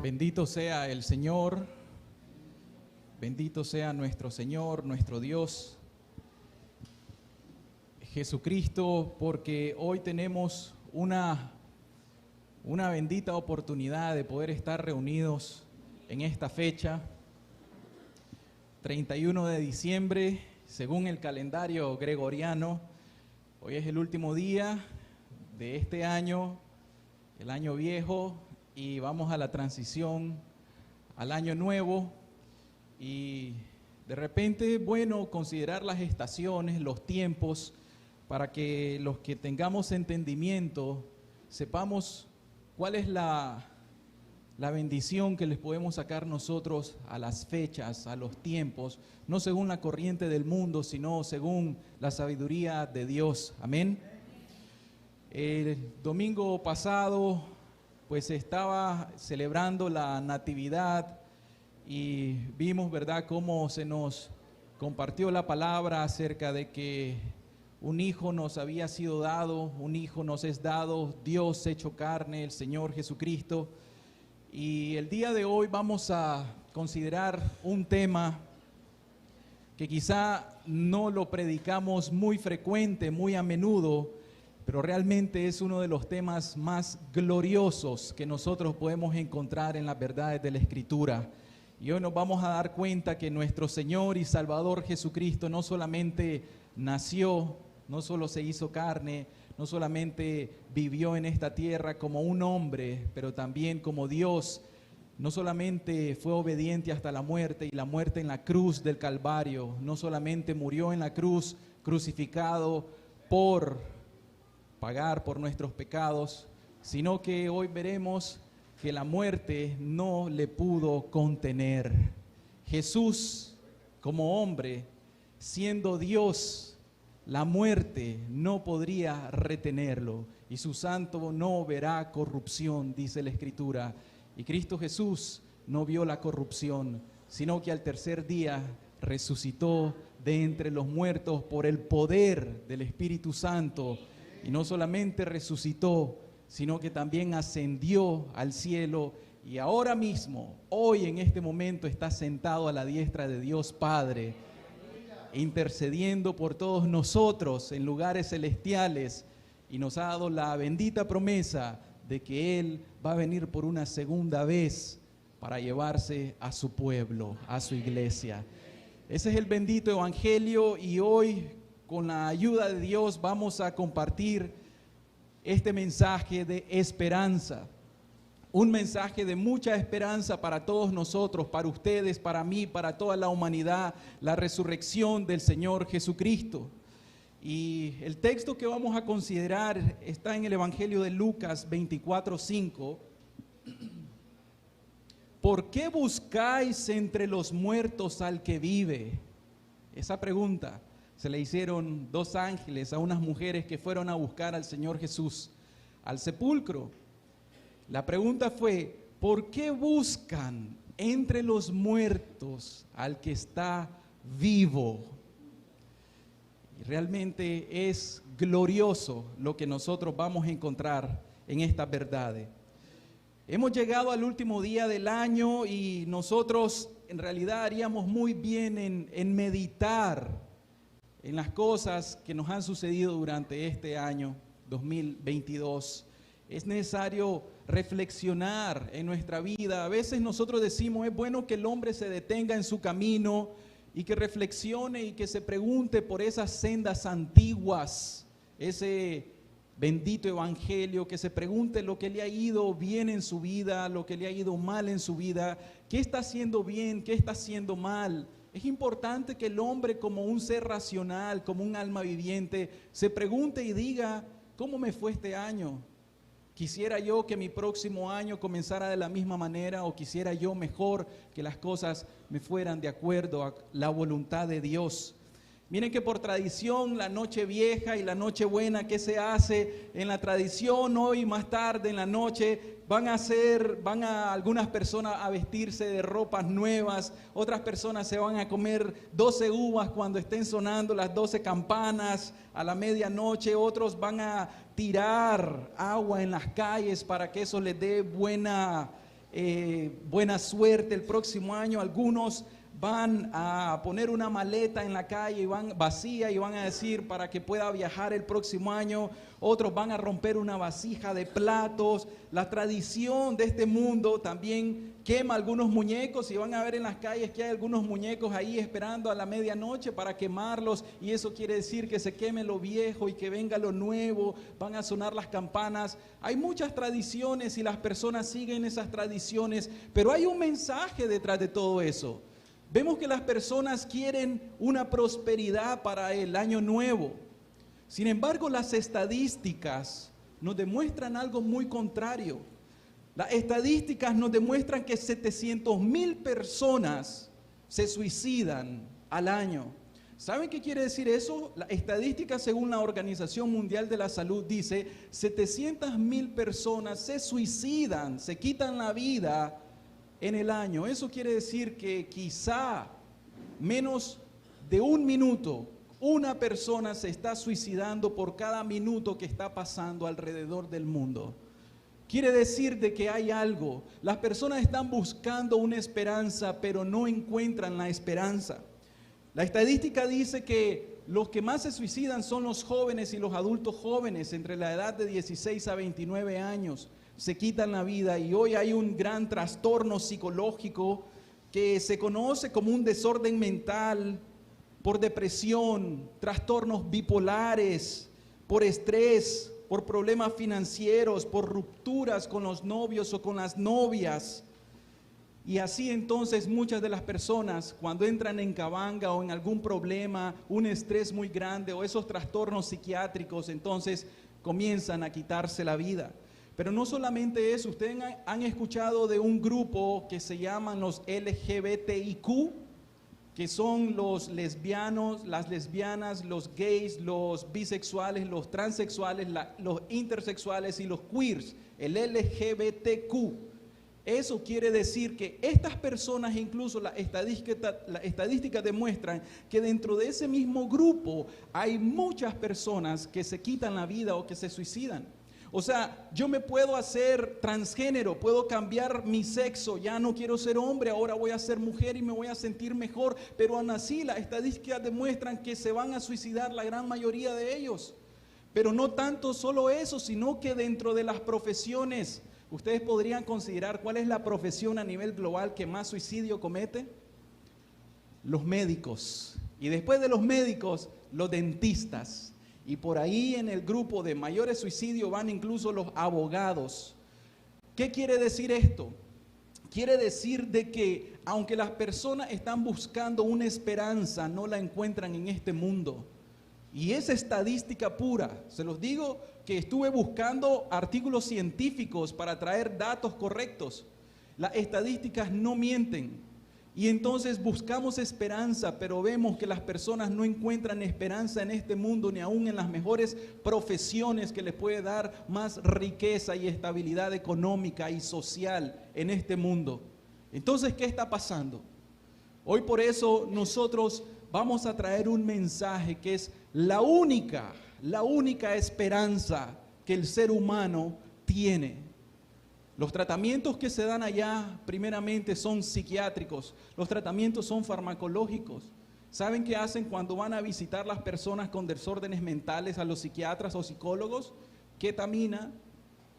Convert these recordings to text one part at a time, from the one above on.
Bendito sea el Señor, bendito sea nuestro Señor, nuestro Dios, Jesucristo, porque hoy tenemos una bendita oportunidad de poder estar reunidos en esta fecha, 31 de diciembre, según el calendario gregoriano. Hoy es el último día de este año, el año viejo, y vamos a la transición al año nuevo. Y de repente, bueno, considerar las estaciones, los tiempos, para que los que tengamos entendimiento sepamos cuál es la bendición que les podemos sacar nosotros a las fechas, a los tiempos, no según la corriente del mundo, sino según la sabiduría de Dios. Amén. El domingo pasado, pues estaba celebrando la Natividad y vimos, ¿verdad?, cómo se nos compartió la palabra acerca de que un hijo nos había sido dado, un hijo nos es dado, Dios hecho carne, el Señor Jesucristo. Y el día de hoy vamos a considerar un tema que quizá no lo predicamos muy frecuente, muy a menudo, pero realmente es uno de los temas más gloriosos que nosotros podemos encontrar en las verdades de la Escritura. Y hoy nos vamos a dar cuenta que nuestro Señor y Salvador Jesucristo no solamente nació, no solo se hizo carne, no solamente vivió en esta tierra como un hombre, pero también como Dios. No solamente fue obediente hasta la muerte y la muerte en la cruz del Calvario, no solamente murió en la cruz crucificado por pagar por nuestros pecados, sino que hoy veremos que la muerte no le pudo contener. Jesús, como hombre, siendo Dios, la muerte no podría retenerlo, y su santo no verá corrupción, dice la Escritura. Y Cristo Jesús no vio la corrupción, sino que al tercer día resucitó de entre los muertos por el poder del Espíritu Santo. Y no solamente resucitó, sino que también ascendió al cielo y ahora mismo, hoy en este momento, está sentado a la diestra de Dios Padre, intercediendo por todos nosotros en lugares celestiales, y nos ha dado la bendita promesa de que Él va a venir por una segunda vez para llevarse a su pueblo, a su iglesia. Ese es el bendito evangelio, y hoy, con la ayuda de Dios, vamos a compartir este mensaje de esperanza. Un mensaje de mucha esperanza para todos nosotros, para ustedes, para mí, para toda la humanidad, la resurrección del Señor Jesucristo. Y el texto que vamos a considerar está en el Evangelio de Lucas 24:5. ¿Por qué buscáis entre los muertos al que vive? Esa pregunta se le hicieron dos ángeles a unas mujeres que fueron a buscar al Señor Jesús al sepulcro. La pregunta fue: ¿por qué buscan entre los muertos al que está vivo? Y realmente es glorioso lo que nosotros vamos a encontrar en estas verdades. Hemos llegado al último día del año y nosotros en realidad haríamos muy bien en meditar en las cosas que nos han sucedido durante este año 2022. Es necesario reflexionar en nuestra vida. A veces nosotros decimos, es bueno que el hombre se detenga en su camino y que reflexione y que se pregunte por esas sendas antiguas, ese bendito evangelio, que se pregunte lo que le ha ido bien en su vida, lo que le ha ido mal en su vida, qué está haciendo bien, qué está haciendo mal. Es importante que el hombre, como un ser racional, como un alma viviente, se pregunte y diga: ¿cómo me fue este año? ¿Quisiera yo que mi próximo año comenzara de la misma manera, o quisiera yo mejor que las cosas me fueran de acuerdo a la voluntad de Dios? Miren que por tradición, la noche vieja y la noche buena, ¿qué se hace? En la tradición, hoy más tarde en la noche, van a algunas personas a vestirse de ropas nuevas, otras personas se van a comer 12 uvas cuando estén sonando las 12 campanas a la medianoche, otros van a tirar agua en las calles para que eso les dé buena buena suerte el próximo año. Algunos van a poner una maleta en la calle y van vacía y van a decir para que pueda viajar el próximo año. Otros van a romper una vasija de platos. La tradición de este mundo también quema algunos muñecos y van a ver en las calles que hay algunos muñecos ahí esperando a la medianoche para quemarlos, y eso quiere decir que se queme lo viejo y que venga lo nuevo. Van a sonar las campanas. Hay muchas tradiciones y las personas siguen esas tradiciones, pero hay un mensaje detrás de todo eso. Vemos que las personas quieren una prosperidad para el año nuevo. Sin embargo, las estadísticas nos demuestran algo muy contrario. Las estadísticas nos demuestran que 700,000 personas se suicidan al año. ¿Saben qué quiere decir eso? La estadística, según la Organización Mundial de la Salud, dice 700,000 personas se suicidan, se quitan la vida en el año. Eso quiere decir que quizá menos de un minuto, una persona se está suicidando por cada minuto que está pasando alrededor del mundo. Quiere decir de que hay algo. Las personas están buscando una esperanza, pero no encuentran la esperanza. La estadística dice que los que más se suicidan son los jóvenes y los adultos jóvenes entre la edad de 16 a 29 años. Se quitan la vida, y hoy hay un gran trastorno psicológico que se conoce como un desorden mental por depresión, trastornos bipolares, por estrés, por problemas financieros, por rupturas con los novios o con las novias. Y así entonces muchas de las personas, cuando entran en cabanga o en algún problema, un estrés muy grande o esos trastornos psiquiátricos, entonces comienzan a quitarse la vida. Pero no solamente eso, ustedes han escuchado de un grupo que se llaman los LGBTIQ, que son los lesbianos, las lesbianas, los gays, los bisexuales, los transexuales, los intersexuales y los queers, el LGBTQ. Eso quiere decir que estas personas, incluso las estadísticas demuestran que dentro de ese mismo grupo hay muchas personas que se quitan la vida o que se suicidan. O sea, yo me puedo hacer transgénero, puedo cambiar mi sexo, ya no quiero ser hombre, ahora voy a ser mujer y me voy a sentir mejor, pero aún así las estadísticas demuestran que se van a suicidar la gran mayoría de ellos. Pero no tanto solo eso, sino que dentro de las profesiones, ustedes podrían considerar cuál es la profesión a nivel global que más suicidio comete. Los médicos. Y después de los médicos, los dentistas. Y por ahí en el grupo de mayores suicidios van incluso los abogados. ¿Qué quiere decir esto? Quiere decir de que aunque las personas están buscando una esperanza, no la encuentran en este mundo. Y es estadística pura. Se los digo que estuve buscando artículos científicos para traer datos correctos. Las estadísticas no mienten. Y entonces buscamos esperanza, pero vemos que las personas no encuentran esperanza en este mundo, ni aún en las mejores profesiones que les puede dar más riqueza y estabilidad económica y social en este mundo. Entonces, ¿qué está pasando? Hoy por eso nosotros vamos a traer un mensaje que es la única esperanza que el ser humano tiene. Los tratamientos que se dan allá primeramente son psiquiátricos, los tratamientos son farmacológicos. ¿Saben qué hacen cuando van a visitar las personas con desórdenes mentales a los psiquiatras o psicólogos? Ketamina,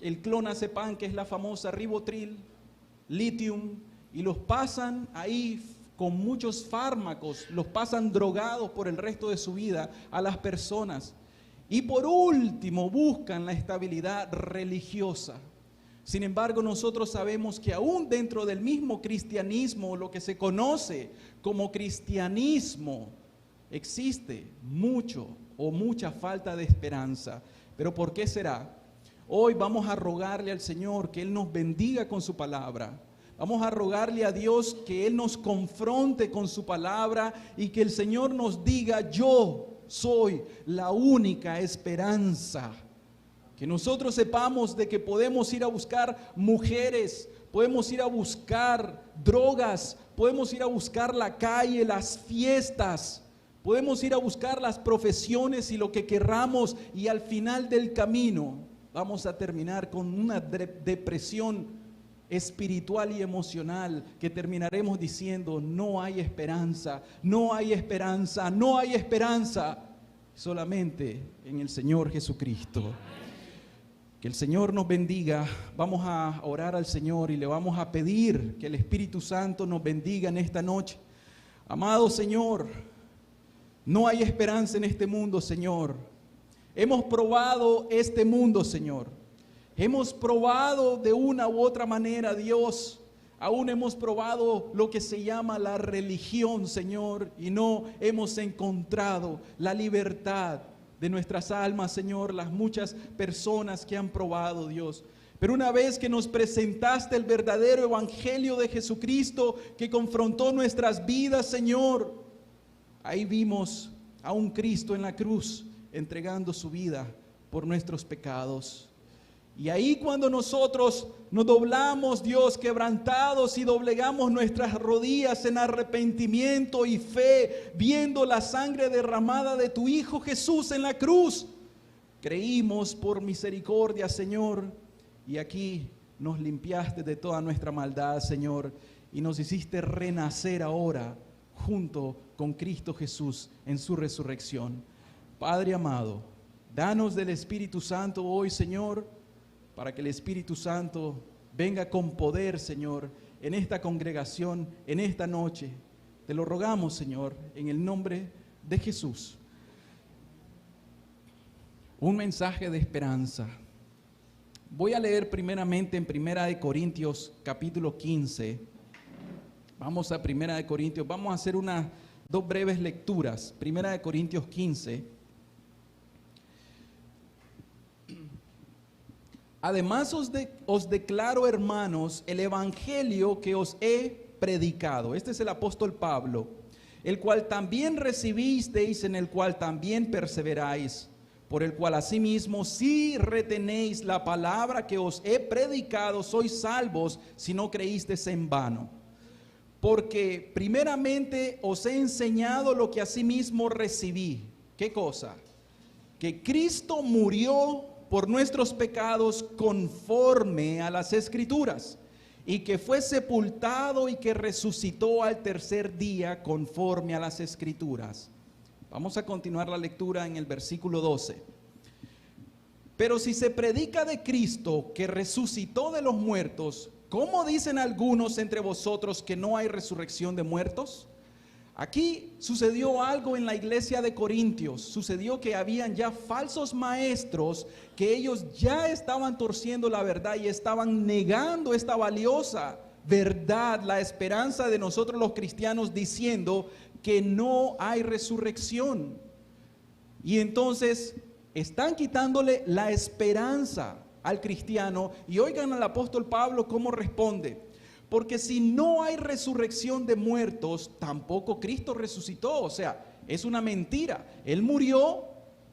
el clonazepam, que es la famosa ribotril, litio, y los pasan ahí con muchos fármacos, los pasan drogados por el resto de su vida a las personas. Y por último buscan la estabilidad religiosa. Sin embargo, nosotros sabemos que aún dentro del mismo cristianismo, lo que se conoce como cristianismo, existe mucha falta de esperanza. ¿Pero por qué será? Hoy vamos a rogarle al Señor que Él nos bendiga con su palabra. Vamos a rogarle a Dios que Él nos confronte con su palabra y que el Señor nos diga: yo soy la única esperanza. Que nosotros sepamos de que podemos ir a buscar mujeres, podemos ir a buscar drogas, podemos ir a buscar la calle, las fiestas, podemos ir a buscar las profesiones y lo que querramos, y al final del camino vamos a terminar con una depresión espiritual y emocional que terminaremos diciendo: no hay esperanza, no hay esperanza, no hay esperanza, solamente en el Señor Jesucristo. Que el Señor nos bendiga. Vamos a orar al Señor y le vamos a pedir que el Espíritu Santo nos bendiga en esta noche. Amado Señor, no hay esperanza en este mundo, Señor. Hemos probado este mundo, Señor. Hemos probado de una u otra manera, Dios. Aún hemos probado lo que se llama la religión, Señor, y no hemos encontrado la libertad de nuestras almas, Señor. Las muchas personas que han probado, Dios. Pero una vez que nos presentaste el verdadero evangelio de Jesucristo que confrontó nuestras vidas, Señor, ahí vimos a un Cristo en la cruz entregando su vida por nuestros pecados. Y ahí cuando nosotros nos doblamos, Dios, quebrantados, y doblegamos nuestras rodillas en arrepentimiento y fe, viendo la sangre derramada de tu Hijo Jesús en la cruz, creímos por misericordia, Señor, y aquí nos limpiaste de toda nuestra maldad, Señor, y nos hiciste renacer ahora junto con Cristo Jesús en su resurrección. Padre amado, danos del Espíritu Santo hoy, Señor, para que el Espíritu Santo venga con poder, Señor, en esta congregación, en esta noche. Te lo rogamos, Señor, en el nombre de Jesús. Un mensaje de esperanza. Voy a leer primeramente en Primera de Corintios, capítulo 15. Vamos a Primera de Corintios, vamos a hacer dos breves lecturas. Primera de Corintios 15. Además os declaro, hermanos, el evangelio que os he predicado. Este es el apóstol Pablo, el cual también recibisteis, en el cual también perseveráis, por el cual asimismo, si retenéis la palabra que os he predicado, sois salvos, si no creísteis en vano. Porque primeramente os he enseñado lo que asimismo recibí. ¿Qué cosa? Que Cristo murió por nuestros pecados conforme a las Escrituras, y que fue sepultado y que resucitó al tercer día conforme a las Escrituras. Vamos a continuar la lectura en el versículo 12. Pero si se predica de Cristo que resucitó de los muertos, ¿cómo dicen algunos entre vosotros que no hay resurrección de muertos? Aquí sucedió algo en la iglesia de Corintios. Sucedió que habían ya falsos maestros, que ellos ya estaban torciendo la verdad y estaban negando esta valiosa verdad, la esperanza de nosotros los cristianos, diciendo que no hay resurrección. Y entonces están quitándole la esperanza al cristiano. Y oigan al apóstol Pablo cómo responde. Porque si no hay resurrección de muertos, tampoco Cristo resucitó. O sea, es una mentira. Él murió,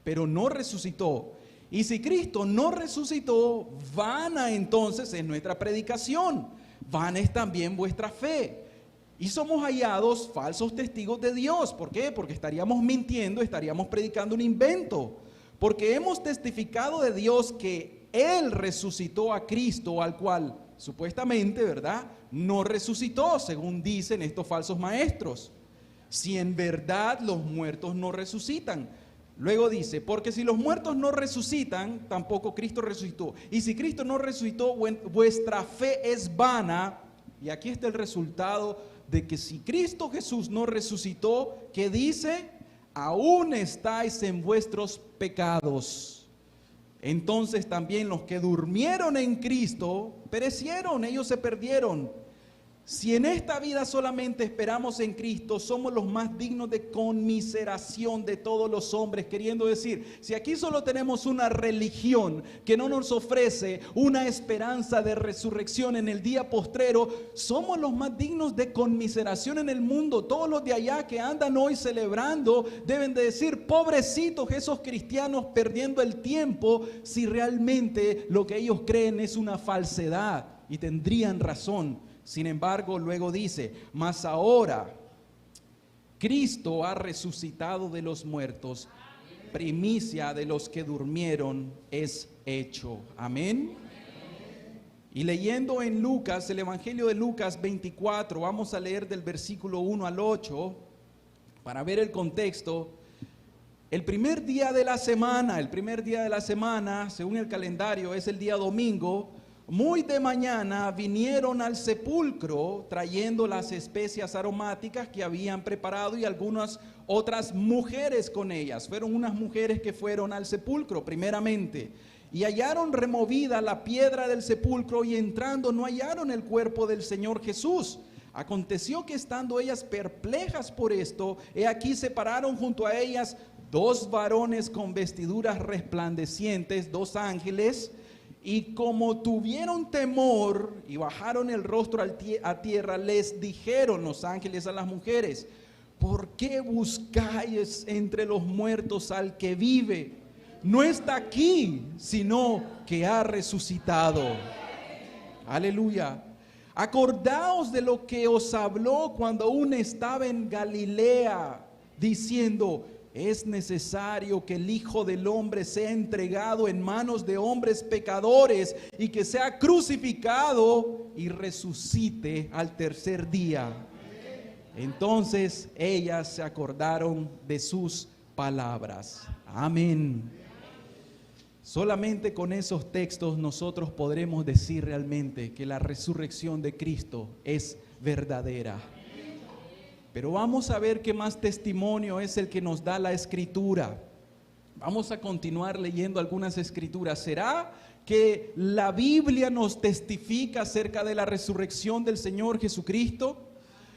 pero no resucitó. Y si Cristo no resucitó, vana entonces es nuestra predicación, vana es también vuestra fe. Y somos hallados falsos testigos de Dios. ¿Por qué? Porque estaríamos mintiendo, estaríamos predicando un invento. Porque hemos testificado de Dios que Él resucitó a Cristo, al cual supuestamente, ¿verdad?, no resucitó, según dicen estos falsos maestros. Si en verdad los muertos no resucitan. Luego dice, porque si los muertos no resucitan, tampoco Cristo resucitó. Y si Cristo no resucitó, vuestra fe es vana. Y aquí está el resultado de que si Cristo Jesús no resucitó, ¿qué dice? Aún estáis en vuestros pecados. Entonces también los que durmieron en Cristo perecieron, ellos se perdieron. Si en esta vida solamente esperamos en Cristo, somos los más dignos de conmiseración de todos los hombres. Queriendo decir, si aquí solo tenemos una religión que no nos ofrece una esperanza de resurrección en el día postrero, somos los más dignos de conmiseración en el mundo. Todos los de allá que andan hoy celebrando deben de decir, pobrecitos esos cristianos perdiendo el tiempo, si realmente lo que ellos creen es una falsedad, y tendrían razón. Sin embargo, luego dice, mas ahora Cristo ha resucitado de los muertos, primicia de los que durmieron es hecho. Amén. Y leyendo en Lucas, el Evangelio de Lucas 24, vamos a leer del versículo 1 al 8, para ver el contexto. El primer día de la semana, según el calendario, es el día domingo. Muy de mañana vinieron al sepulcro trayendo las especias aromáticas que habían preparado y algunas otras mujeres con ellas. Fueron unas mujeres que fueron al sepulcro primeramente y hallaron removida la piedra del sepulcro y entrando no hallaron el cuerpo del Señor Jesús. Aconteció que estando ellas perplejas por esto, he aquí se pararon junto a ellas dos varones con vestiduras resplandecientes, dos ángeles, y como tuvieron temor y bajaron el rostro a tierra, les dijeron los ángeles a las mujeres: ¿por qué buscáis entre los muertos al que vive? No está aquí, sino que ha resucitado. Aleluya. Acordaos de lo que os habló cuando aún estaba en Galilea, diciendo: es necesario que el Hijo del Hombre sea entregado en manos de hombres pecadores y que sea crucificado y resucite al tercer día. Entonces ellas se acordaron de sus palabras. Amén. Solamente con esos textos nosotros podremos decir realmente que la resurrección de Cristo es verdadera. Pero vamos a ver qué más testimonio es el que nos da la Escritura. Vamos a continuar leyendo algunas Escrituras. ¿Será que la Biblia nos testifica acerca de la resurrección del Señor Jesucristo?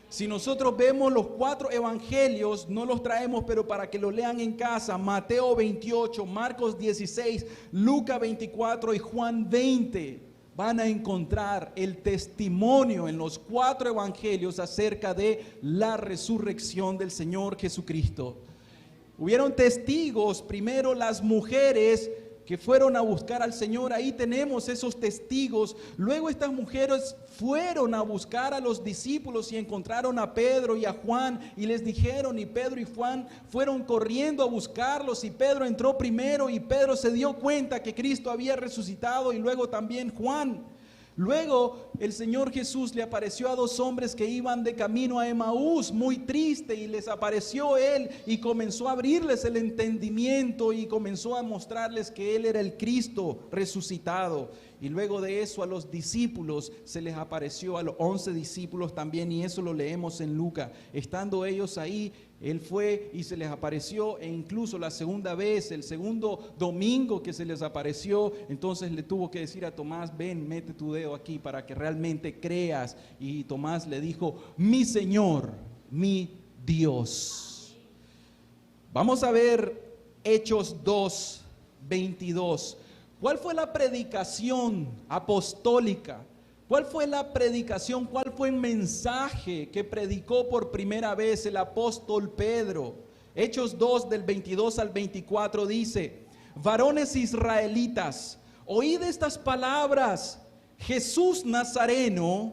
Si nosotros vemos los 4 evangelios, no los traemos, pero para que lo lean en casa: Mateo 28, Marcos 16, Lucas 24 y Juan 20. Van a encontrar el testimonio en los 4 evangelios acerca de la resurrección del Señor Jesucristo. Hubieron testigos, primero las mujeres que fueron a buscar al Señor. Ahí tenemos esos testigos. Luego estas mujeres fueron a buscar a los discípulos y encontraron a Pedro y a Juan y les dijeron, y Pedro y Juan fueron corriendo a buscarlos, y Pedro entró primero y Pedro se dio cuenta que Cristo había resucitado, y luego también Juan. Luego el Señor Jesús le apareció a 2 hombres que iban de camino a Emaús, muy triste, y les apareció Él y comenzó a abrirles el entendimiento y comenzó a mostrarles que Él era el Cristo resucitado. Y luego de eso a los discípulos se les apareció, a los 11 discípulos también, y eso lo leemos en Lucas. Estando ellos ahí, Él fue y se les apareció, e incluso la segunda vez, el segundo domingo que se les apareció, entonces le tuvo que decir a Tomás: ven, mete tu dedo aquí para que realmente creas. Y Tomás le dijo: mi Señor, mi Dios. Vamos a ver Hechos 2, 22. ¿Cuál fue la predicación apostólica? ¿Cuál fue la predicación? ¿Cuál fue el mensaje que predicó por primera vez el apóstol Pedro? Hechos 2 del 22 al 24 dice: varones israelitas, oíd estas palabras. Jesús Nazareno,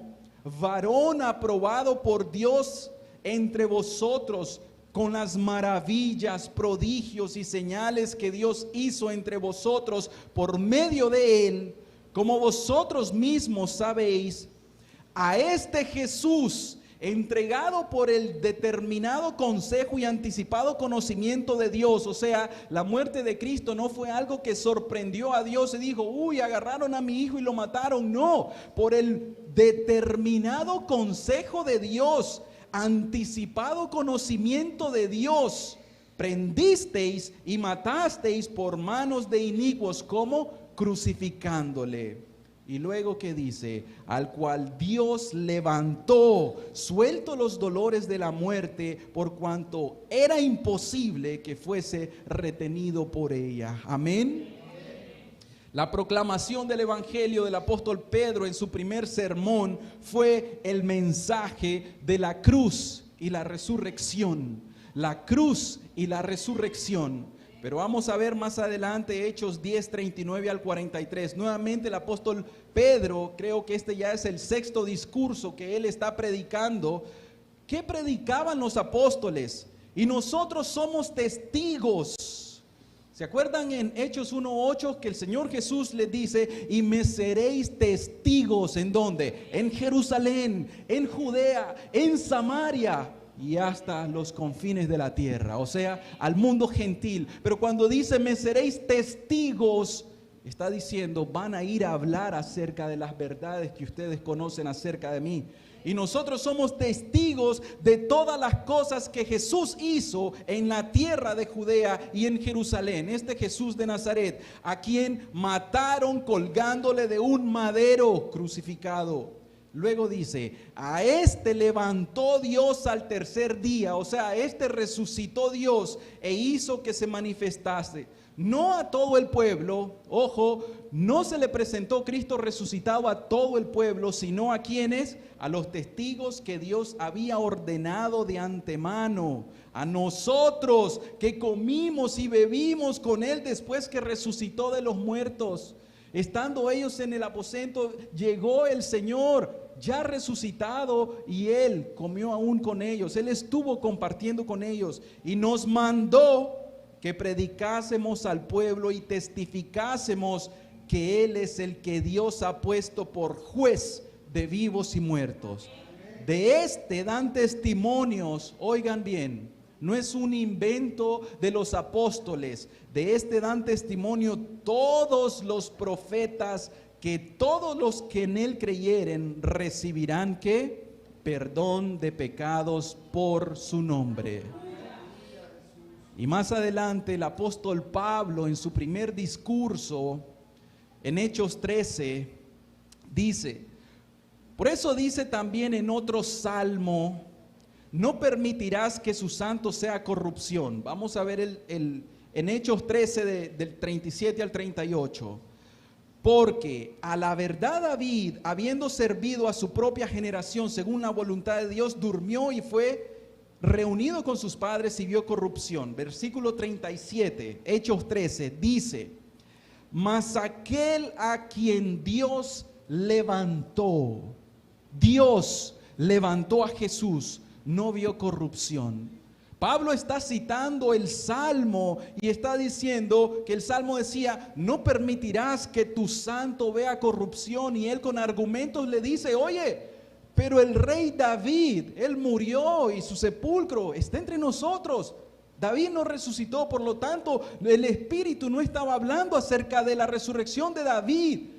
varón aprobado por Dios entre vosotros, con las maravillas, prodigios y señales que Dios hizo entre vosotros por medio de Él, como vosotros mismos sabéis. A este Jesús, entregado por el determinado consejo y anticipado conocimiento de Dios, o sea, la muerte de Cristo no fue algo que sorprendió a Dios y dijo: uy, agarraron a mi hijo y lo mataron. No, por el determinado consejo de Dios, anticipado conocimiento de Dios, prendisteis y matasteis por manos de inicuos, como crucificándole. Y luego que dice: al cual Dios levantó, suelto los dolores de la muerte, por cuanto era imposible que fuese retenido por ella. Amén. La proclamación del evangelio del apóstol Pedro en su primer sermón fue el mensaje de la cruz y la resurrección. La cruz y la resurrección. Pero vamos a ver más adelante Hechos 10, 39 al 43. Nuevamente el apóstol Pedro, creo que este ya es el 6º discurso que él está predicando. ¿Qué predicaban los apóstoles? Y nosotros somos testigos. ¿Se acuerdan en Hechos 1:8 que el Señor Jesús les dice, y me seréis testigos? ¿En dónde? En Jerusalén, en Judea, en Samaria y hasta los confines de la tierra, o sea, al mundo gentil. Pero cuando dice me seréis testigos, está diciendo van a ir a hablar acerca de las verdades que ustedes conocen acerca de mí. Y nosotros somos testigos de todas las cosas que Jesús hizo en la tierra de Judea y en Jerusalén. Este Jesús de Nazaret, a quien mataron colgándole de un madero crucificado. Luego dice, a este levantó Dios al tercer día, o sea, a este resucitó Dios e hizo que se manifestase. No a todo el pueblo, ojo, no se le presentó Cristo resucitado a todo el pueblo, sino a quienes, a los testigos que Dios había ordenado de antemano, a nosotros que comimos y bebimos con Él después que resucitó de los muertos. Estando ellos en el aposento, llegó el Señor ya resucitado y Él comió aún con ellos. Él estuvo compartiendo con ellos y nos mandó que predicásemos al pueblo y testificásemos que Él es el que Dios ha puesto por juez de vivos y muertos. De este dan testimonios, oigan bien, no es un invento de los apóstoles, de este dan testimonio todos los profetas, que todos los que en Él creyeren recibirán ¿qué? Perdón de pecados por su nombre. Y más adelante el apóstol Pablo en su primer discurso en Hechos 13 dice, por eso dice también en otro salmo, no permitirás que su santo sea corrupción. Vamos a ver en Hechos 13 del 37 al 38. Porque a la verdad David, habiendo servido a su propia generación según la voluntad de Dios, durmió y fue reunido con sus padres y vio corrupción. Versículo 37, Hechos 13, dice, mas aquel a quien Dios levantó a Jesús, no vio corrupción. Pablo está citando el Salmo y está diciendo que el Salmo decía, no permitirás que tu santo vea corrupción, y él con argumentos le dice, oye, pero el rey David, él murió y su sepulcro está entre nosotros. David no resucitó, por lo tanto, el Espíritu no estaba hablando acerca de la resurrección de David.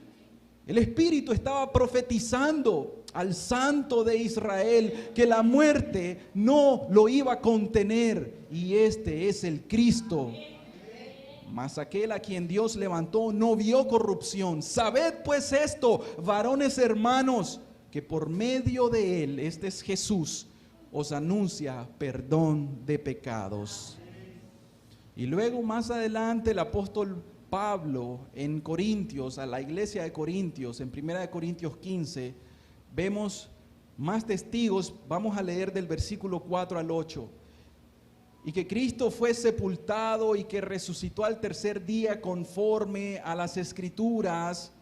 El Espíritu estaba profetizando al Santo de Israel que la muerte no lo iba a contener, y este es el Cristo. Mas aquel a quien Dios levantó no vio corrupción. Sabed pues esto, varones hermanos, que por medio de él, este es Jesús, os anuncia perdón de pecados. Y luego más adelante el apóstol Pablo en Corintios, a la iglesia de Corintios, en 1 Corintios 15, vemos más testigos. Vamos a leer del versículo 4 al 8. Y que Cristo fue sepultado y que resucitó al tercer día conforme a las Escrituras.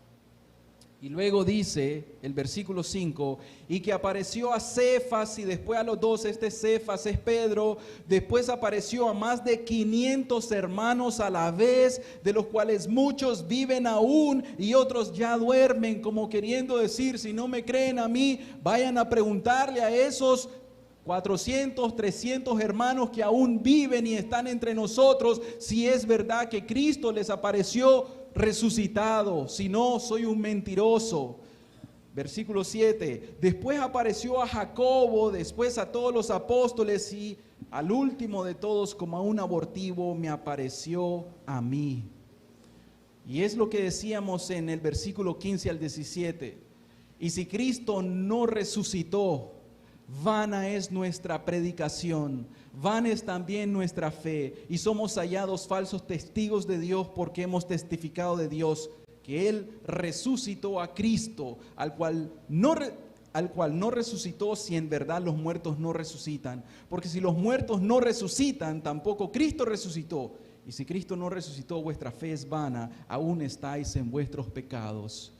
Y luego dice el versículo 5, y que apareció a Cefas y después a los 12, este Cefas es Pedro, después apareció a más de 500 hermanos a la vez, de los cuales muchos viven aún y otros ya duermen, como queriendo decir, si no me creen a mí, vayan a preguntarle a esos 400, 300 hermanos que aún viven y están entre nosotros, si es verdad que Cristo les apareció resucitado, si no, soy un mentiroso. Versículo 7, después apareció a Jacobo, después a todos los apóstoles, y al último de todos, como a un abortivo, me apareció a mí. Y es lo que decíamos en el versículo 15 al 17, y si Cristo no resucitó, vana es nuestra predicación, vana es también nuestra fe, y somos hallados falsos testigos de Dios, porque hemos testificado de Dios que Él resucitó a Cristo, al cual no resucitó, si en verdad los muertos no resucitan. Porque si los muertos no resucitan, tampoco Cristo resucitó. Y si Cristo no resucitó, vuestra fe es vana, aún estáis en vuestros pecados.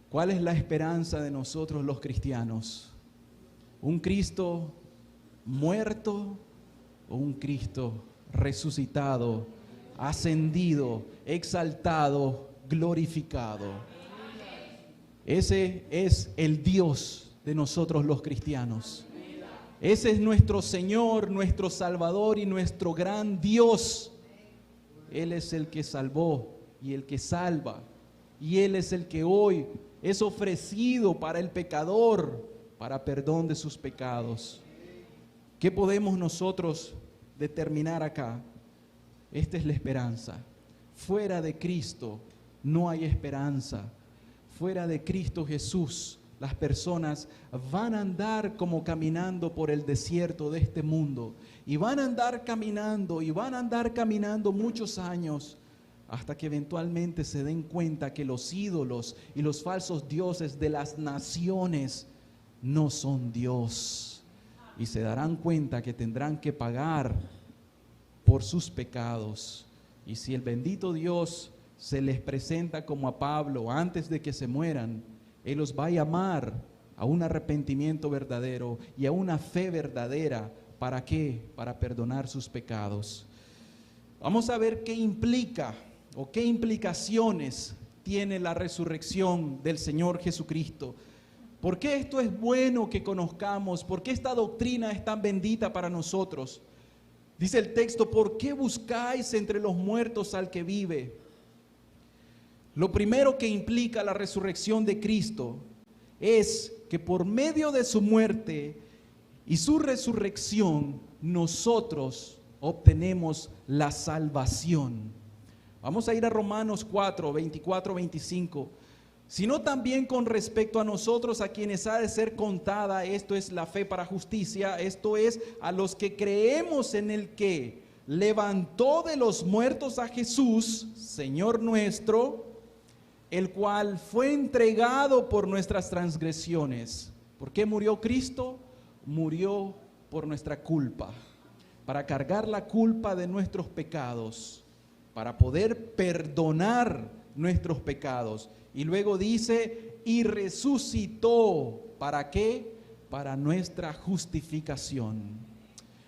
¿Cuál es la esperanza de nosotros los cristianos? ¿Un Cristo muerto o un Cristo resucitado ascendido, exaltado, glorificado. Ese es el Dios de nosotros los cristianos. Ese es nuestro Señor, nuestro Salvador y nuestro gran Dios. Él es el que salvó y el que salva. Y Él es el que hoy es ofrecido para el pecador, para perdón de sus pecados. ¿Qué podemos nosotros determinar acá? Esta es la esperanza. Fuera de Cristo no hay esperanza. Fuera de Cristo Jesús, las personas van a andar como caminando por el desierto de este mundo. Y van a andar caminando muchos años, hasta que eventualmente se den cuenta que los ídolos y los falsos dioses de las naciones no son Dios. Y se darán cuenta que tendrán que pagar por sus pecados. Y si el bendito Dios se les presenta como a Pablo antes de que se mueran, Él los va a llamar a un arrepentimiento verdadero y a una fe verdadera. ¿Para qué? Para perdonar sus pecados. Vamos a ver qué implica o qué implicaciones tiene la resurrección del Señor Jesucristo. ¿Por qué esto es bueno que conozcamos? ¿Por qué esta doctrina es tan bendita para nosotros? Dice el texto: ¿por qué buscáis entre los muertos al que vive? Lo primero que implica la resurrección de Cristo es que por medio de su muerte y su resurrección nosotros obtenemos la salvación. Vamos a ir a Romanos 4, 24, 25. Sino también con respecto a nosotros, a quienes ha de ser contada, esto es la fe para justicia, esto es a los que creemos en el que levantó de los muertos a Jesús, Señor nuestro, el cual fue entregado por nuestras transgresiones. ¿Por qué murió Cristo? Murió por nuestra culpa, para cargar la culpa de nuestros pecados, para poder perdonar nuestros pecados. Y luego dice: y resucitó. ¿Para qué? Para nuestra justificación.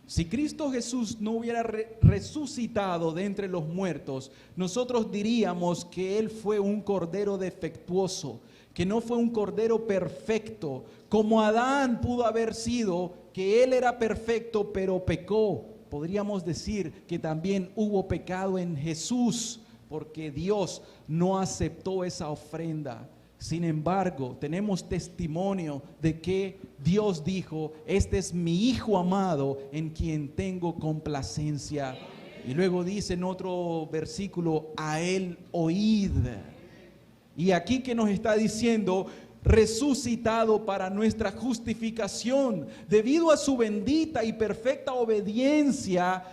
Si Cristo Jesús no hubiera resucitado de entre los muertos, nosotros diríamos que Él fue un cordero defectuoso, que no fue un cordero perfecto, como Adán pudo haber sido, que él era perfecto pero pecó. Podríamos decir que también hubo pecado en Jesús, porque Dios no aceptó esa ofrenda. Sin embargo, tenemos testimonio de que Dios dijo: este es mi Hijo amado en quien tengo complacencia. Y luego dice en otro versículo: a Él oíd. Y aquí que nos está diciendo: resucitado para nuestra justificación, debido a su bendita y perfecta obediencia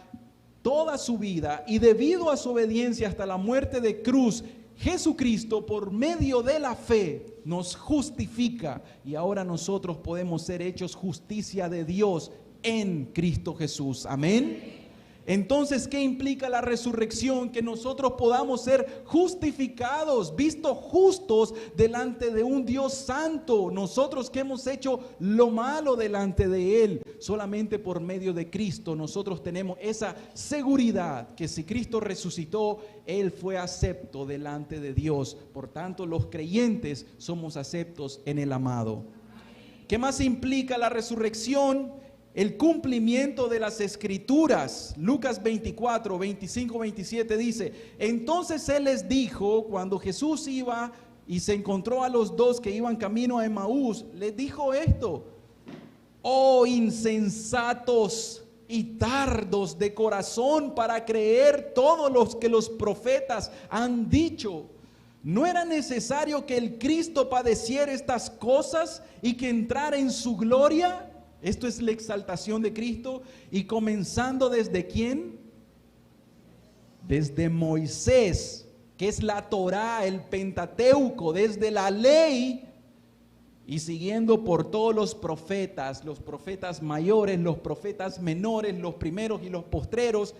toda su vida, y debido a su obediencia hasta la muerte de cruz, Jesucristo, por medio de la fe, nos justifica, y ahora nosotros podemos ser hechos justicia de Dios en Cristo Jesús. Amén. Entonces, ¿qué implica la resurrección? Que nosotros podamos ser justificados, vistos justos delante de un Dios santo. Nosotros que hemos hecho lo malo delante de Él, solamente por medio de Cristo nosotros tenemos esa seguridad que si Cristo resucitó, Él fue acepto delante de Dios. Por tanto, los creyentes somos aceptos en el amado. ¿Qué más implica la resurrección? El cumplimiento de las escrituras. Lucas 24, 25, 27 dice: entonces Él les dijo, cuando Jesús iba y se encontró a los dos que iban camino a Emaús, les dijo esto: oh insensatos y tardos de corazón para creer todo lo que los profetas han dicho. ¿No era necesario que el Cristo padeciera estas cosas y que entrara en su gloria? Esto es la exaltación de Cristo. Y comenzando desde ¿quién? Desde Moisés, que es la Torá, el Pentateuco, desde la ley, y siguiendo por todos los profetas mayores, los profetas menores, los primeros y los postreros,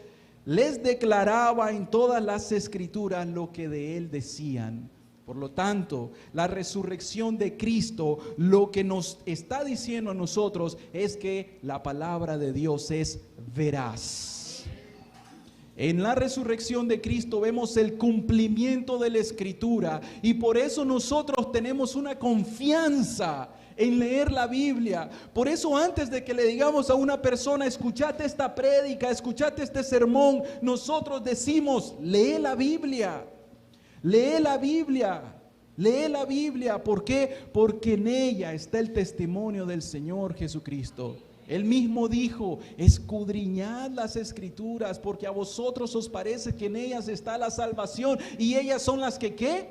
les declaraba en todas las escrituras lo que de Él decían. Por lo tanto, la resurrección de Cristo lo que nos está diciendo a nosotros es que la palabra de Dios es veraz. En la resurrección de Cristo vemos el cumplimiento de la Escritura y por eso nosotros tenemos una confianza en leer la Biblia. Por eso antes de que le digamos a una persona, escuchate esta prédica, escuchate este sermón, nosotros decimos, lee la Biblia, lee la Biblia, lee la Biblia. ¿Por qué? Porque en ella está el testimonio del Señor Jesucristo. Él mismo dijo, escudriñad las Escrituras, porque a vosotros os parece que en ellas está la salvación, y ellas son las que, ¿qué?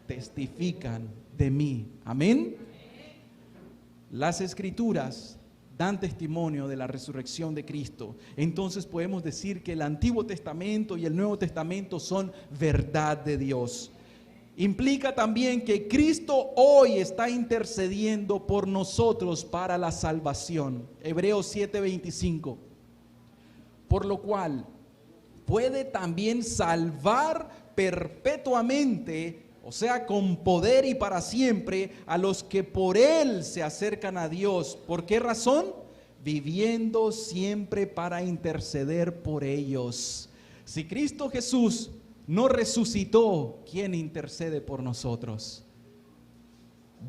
Testifican de mí. Amén. Las Escrituras dan testimonio de la resurrección de Cristo. Entonces podemos decir que el Antiguo Testamento y el Nuevo Testamento son verdad de Dios. Implica también que Cristo hoy está intercediendo por nosotros para la salvación. Hebreos 7:25. Por lo cual puede también salvar perpetuamente, o sea, con poder y para siempre, a los que por Él se acercan a Dios. ¿Por qué razón? Viviendo siempre para interceder por ellos. Si Cristo Jesús no resucitó, ¿quién intercede por nosotros?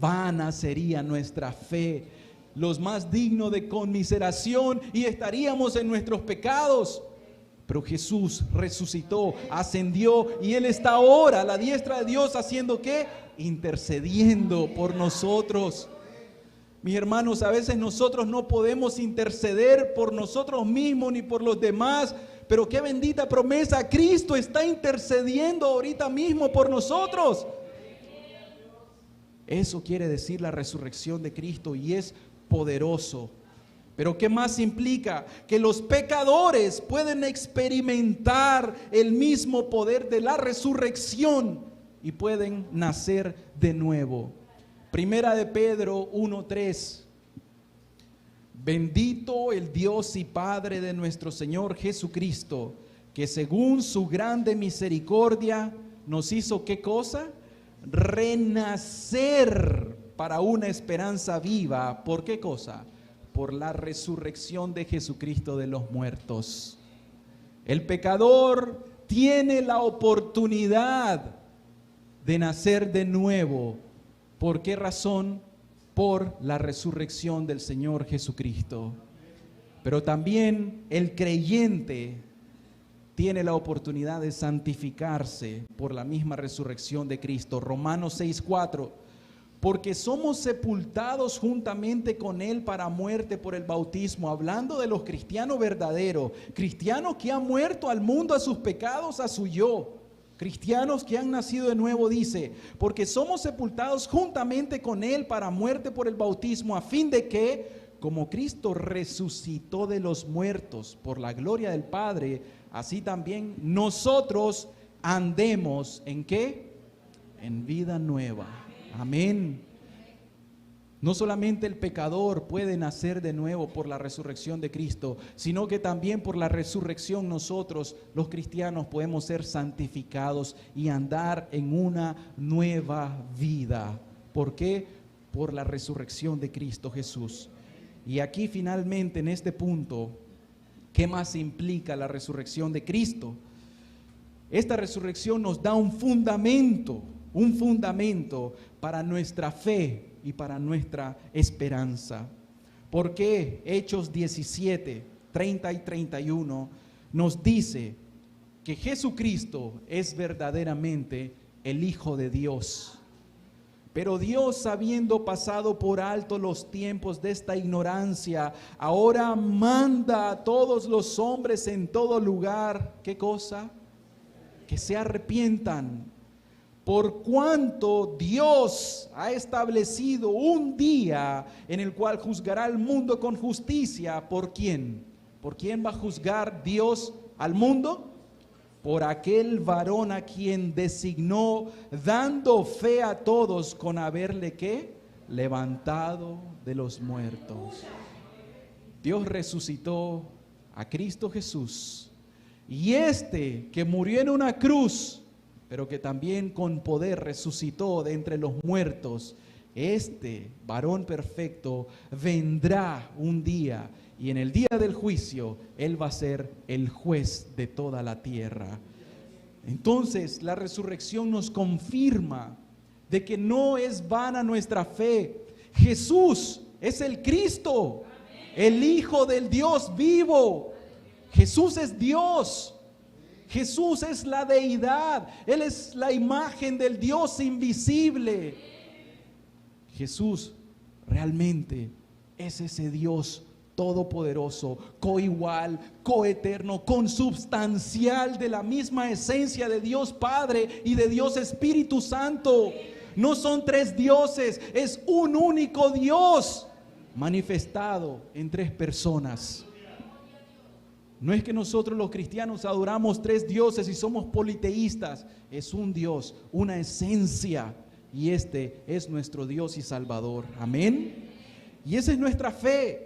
Vana sería nuestra fe, los más dignos de conmiseración, y estaríamos en nuestros pecados. Pero Jesús resucitó, ascendió, y Él está ahora a la diestra de Dios haciendo ¿qué? Intercediendo por nosotros. Mis hermanos, a veces nosotros no podemos interceder por nosotros mismos ni por los demás, pero qué bendita promesa, Cristo está intercediendo ahorita mismo por nosotros. Eso quiere decir la resurrección de Cristo y es poderoso. Pero ¿qué más implica? Que los pecadores pueden experimentar el mismo poder de la resurrección y pueden nacer de nuevo. Primera de Pedro 1:3. Bendito el Dios y Padre de nuestro Señor Jesucristo, que según su grande misericordia nos hizo ¿qué cosa? Renacer para una esperanza viva. ¿Por qué cosa? Por la resurrección de Jesucristo de los muertos. El pecador tiene la oportunidad de nacer de nuevo. ¿Por qué razón? Por la resurrección del Señor Jesucristo. Pero también el creyente tiene la oportunidad de santificarse por la misma resurrección de Cristo. Romanos 6:4. Porque somos sepultados juntamente con Él para muerte por el bautismo. Hablando de los cristianos verdaderos, cristianos que han muerto al mundo, a sus pecados, a su yo. Cristianos que han nacido de nuevo, dice, porque somos sepultados juntamente con Él para muerte por el bautismo, a fin de que, como Cristo resucitó de los muertos por la gloria del Padre, así también nosotros andemos, ¿en qué? En vida nueva. Amén. No solamente el pecador puede nacer de nuevo por la resurrección de Cristo, sino que también por la resurrección nosotros, los cristianos, podemos ser santificados y andar en una nueva vida. ¿Por qué? Por la resurrección de Cristo Jesús. Y aquí finalmente en este punto, ¿qué más implica la resurrección de Cristo? Esta resurrección nos da un fundamento para nuestra fe y para nuestra esperanza. Porque Hechos 17, 30 y 31 nos dice que Jesucristo es verdaderamente el Hijo de Dios. Pero Dios, habiendo pasado por alto los tiempos de esta ignorancia, ahora manda a todos los hombres en todo lugar, ¿qué cosa? Que se arrepientan. Por cuanto Dios ha establecido un día en el cual juzgará al mundo con justicia. ¿Por quién? ¿Por quién va a juzgar Dios al mundo? Por aquel varón a quien designó, dando fe a todos con haberle ¿qué? Levantado de los muertos. Dios resucitó a Cristo Jesús. Y este que murió en una cruz, pero que también con poder resucitó de entre los muertos, este varón perfecto vendrá un día y en el día del juicio Él va a ser el juez de toda la tierra. Entonces la resurrección nos confirma de que no es vana nuestra fe. Jesús es el Cristo, el Hijo del Dios vivo. Jesús es Dios. Jesús es la deidad. Él es la imagen del Dios invisible. Jesús realmente es ese Dios todopoderoso, coigual, coeterno, consubstancial de la misma esencia de Dios Padre y de Dios Espíritu Santo. No son tres dioses, es un único Dios manifestado en tres personas. No es que nosotros los cristianos adoramos tres dioses y somos politeístas. Es un Dios, una esencia, y este es nuestro Dios y Salvador. Amén. Y esa es nuestra fe.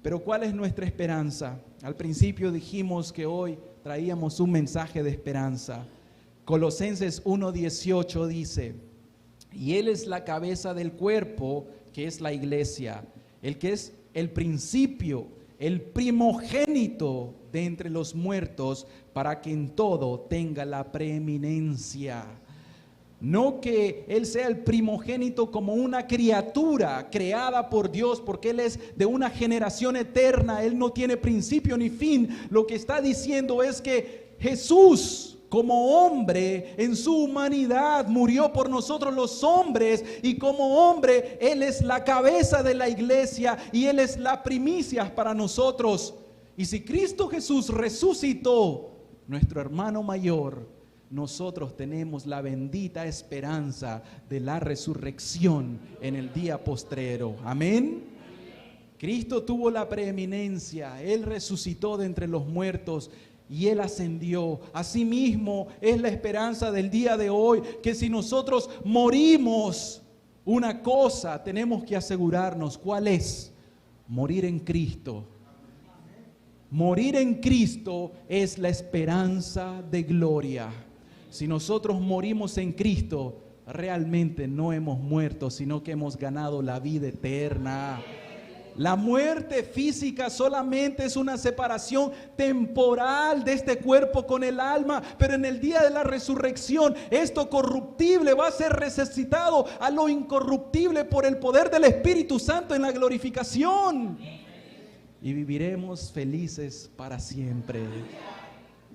Pero ¿cuál es nuestra esperanza? Al principio dijimos que hoy traíamos un mensaje de esperanza. Colosenses 1:18 dice: y Él es la cabeza del cuerpo, que es la iglesia, el que es el principio, el primogénito de entre los muertos, para que en todo tenga la preeminencia. No que Él sea el primogénito como una criatura creada por Dios, porque Él es de una generación eterna, Él no tiene principio ni fin. Lo que está diciendo es que Jesús, como hombre en su humanidad, murió por nosotros los hombres, y como hombre Él es la cabeza de la iglesia y Él es la primicia para nosotros. Y si Cristo Jesús resucitó, nuestro hermano mayor, nosotros tenemos la bendita esperanza de la resurrección en el día postrero. Amén. Cristo tuvo la preeminencia, Él resucitó de entre los muertos y Él ascendió. Asimismo es la esperanza del día de hoy, que si nosotros morimos, una cosa tenemos que asegurarnos. ¿Cuál es? Morir en Cristo. Morir en Cristo es la esperanza de gloria. Si nosotros morimos en Cristo, realmente no hemos muerto, sino que hemos ganado la vida eterna. La muerte física solamente es una separación temporal de este cuerpo con el alma, pero en el día de la resurrección, esto corruptible va a ser resucitado a lo incorruptible por el poder del Espíritu Santo en la glorificación. Y viviremos felices para siempre.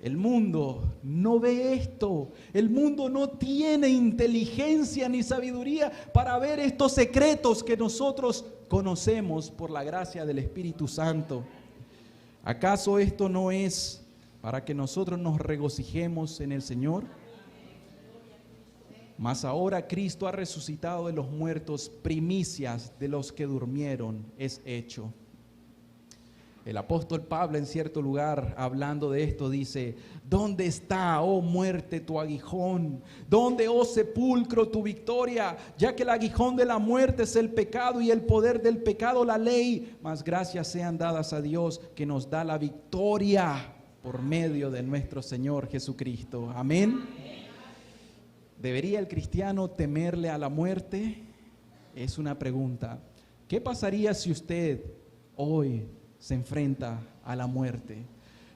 El mundo no ve esto. El mundo no tiene inteligencia ni sabiduría para ver estos secretos que nosotros conocemos por la gracia del Espíritu Santo. ¿Acaso esto no es para que nosotros nos regocijemos en el Señor? Mas ahora Cristo ha resucitado de los muertos, primicias de los que durmieron es hecho. El apóstol Pablo en cierto lugar, hablando de esto, dice: ¿dónde está, oh muerte, tu aguijón? ¿Dónde, oh sepulcro, tu victoria? Ya que el aguijón de la muerte es el pecado, y el poder del pecado la ley. Mas gracias sean dadas a Dios, que nos da la victoria por medio de nuestro Señor Jesucristo. Amén. ¿Debería el cristiano temerle a la muerte? Es una pregunta. ¿Qué pasaría si usted hoy se enfrenta a la muerte?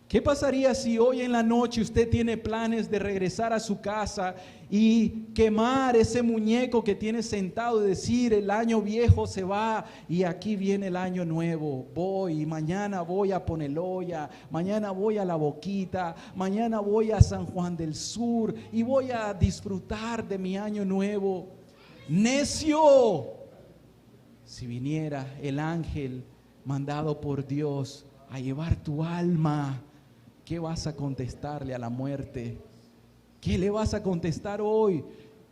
¿Qué pasaría si hoy en la noche usted tiene planes de regresar a su casa y quemar ese muñeco que tiene sentado y decir: el año viejo se va y aquí viene el año nuevo? Voy, y mañana voy a Poneloya, mañana voy a La Boquita, mañana voy a San Juan del Sur y voy a disfrutar de mi año nuevo. ¡Necio! Si viniera el ángel mandado por Dios a llevar tu alma, ¿qué vas a contestarle a la muerte? ¿Qué le vas a contestar hoy?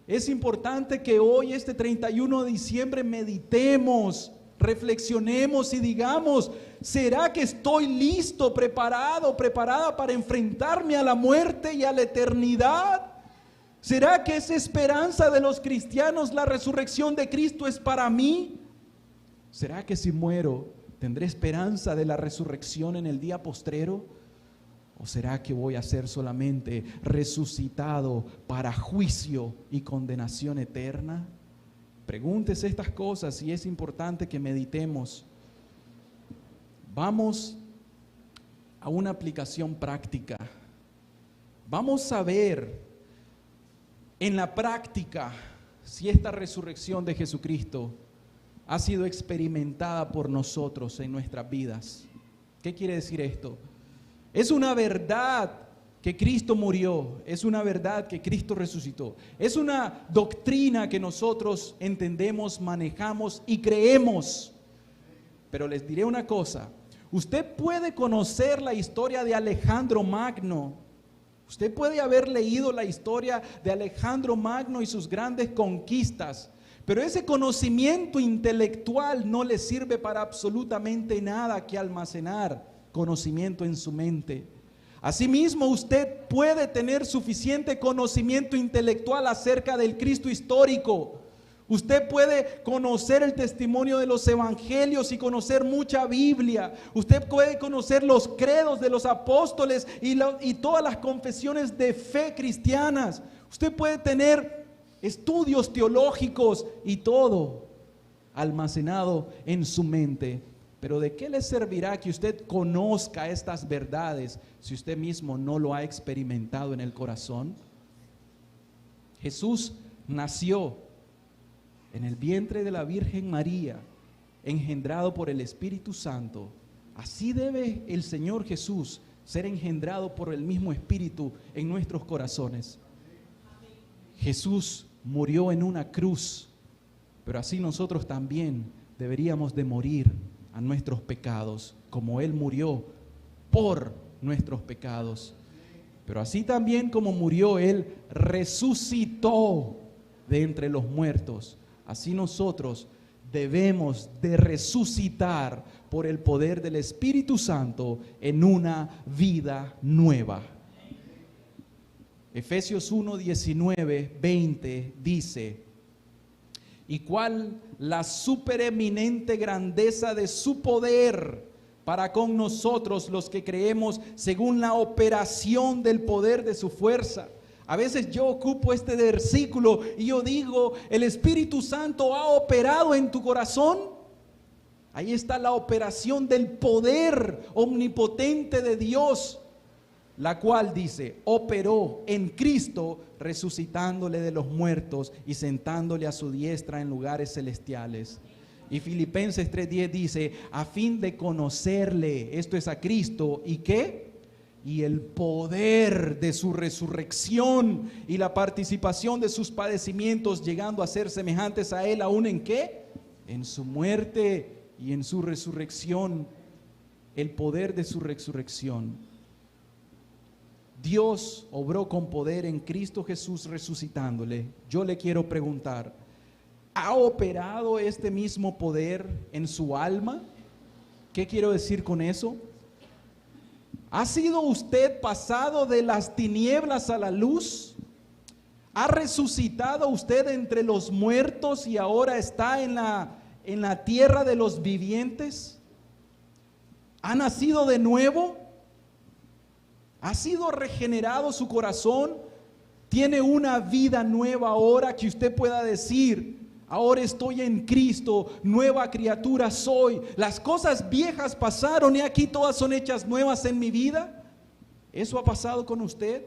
Es importante que hoy, este 31 de diciembre, meditemos, reflexionemos y digamos: ¿será que estoy listo, preparado, preparada para enfrentarme a la muerte y a la eternidad? ¿Será que esa esperanza de los cristianos, la resurrección de Cristo, es para mí? ¿Será que si muero tendré esperanza de la resurrección en el día postrero? ¿O será que voy a ser solamente resucitado para juicio y condenación eterna? Pregúntese estas cosas y es importante que meditemos. Vamos a una aplicación práctica. Vamos a ver en la práctica si esta resurrección de Jesucristo ha sido experimentada por nosotros en nuestras vidas. ¿Qué quiere decir esto? Es una verdad que Cristo murió, es una verdad que Cristo resucitó, es una doctrina que nosotros entendemos, manejamos y creemos. Pero les diré una cosa, usted puede conocer la historia de Alejandro Magno, usted puede haber leído la historia de Alejandro Magno y sus grandes conquistas, pero ese conocimiento intelectual no le sirve para absolutamente nada que almacenar conocimiento en su mente. Asimismo, usted puede tener suficiente conocimiento intelectual acerca del Cristo histórico. Usted puede conocer el testimonio de los evangelios y conocer mucha Biblia. Usted puede conocer los credos de los apóstoles y todas las confesiones de fe cristianas. Usted puede tener estudios teológicos y todo almacenado en su mente. Pero ¿de qué le servirá que usted conozca estas verdades si usted mismo no lo ha experimentado en el corazón? Jesús nació en el vientre de la Virgen María, engendrado por el Espíritu Santo. Así debe el Señor Jesús ser engendrado por el mismo Espíritu en nuestros corazones. Jesús murió en una cruz, pero así nosotros también deberíamos de morir a nuestros pecados, como Él murió por nuestros pecados. Pero así también como murió, Él resucitó de entre los muertos. Así nosotros debemos de resucitar por el poder del Espíritu Santo en una vida nueva. Efesios 1, 19, 20 dice: ¿y cuál la supereminente grandeza de su poder para con nosotros los que creemos según la operación del poder de su fuerza? A veces yo ocupo este versículo y yo digo, ¿el Espíritu Santo ha operado en tu corazón? Ahí está la operación del poder omnipotente de Dios, la cual dice, operó en Cristo, resucitándole de los muertos y sentándole a su diestra en lugares celestiales. Y Filipenses 3:10 dice, a fin de conocerle, esto es a Cristo, ¿y qué? Y el poder de su resurrección y la participación de sus padecimientos, llegando a ser semejantes a Él, ¿aún en qué? En su muerte y en su resurrección, el poder de su resurrección. Dios obró con poder en Cristo Jesús resucitándole. Yo le quiero preguntar, ¿ha operado este mismo poder en su alma? ¿Qué quiero decir con eso? ¿Ha sido usted pasado de las tinieblas a la luz? ¿Ha resucitado usted entre los muertos y ahora está en la tierra de los vivientes? ¿Ha nacido de nuevo? ¿Ha sido regenerado su corazón? ¿Tiene una vida nueva ahora que usted pueda decir, ahora estoy en Cristo, nueva criatura soy? Las cosas viejas pasaron y aquí todas son hechas nuevas en mi vida. ¿Eso ha pasado con usted?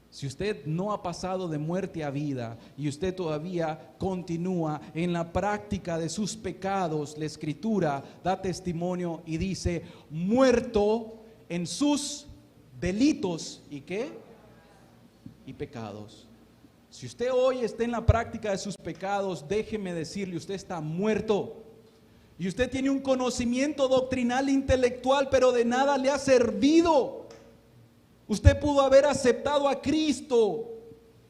Si usted no ha pasado de muerte a vida y usted todavía continúa en la práctica de sus pecados, la Escritura da testimonio y dice, muerto en sus delitos, ¿y qué? Y pecados. Si usted hoy está en la práctica de sus pecados, déjeme decirle, usted está muerto. Y usted tiene un conocimiento doctrinal intelectual, pero de nada le ha servido. Usted pudo haber aceptado a Cristo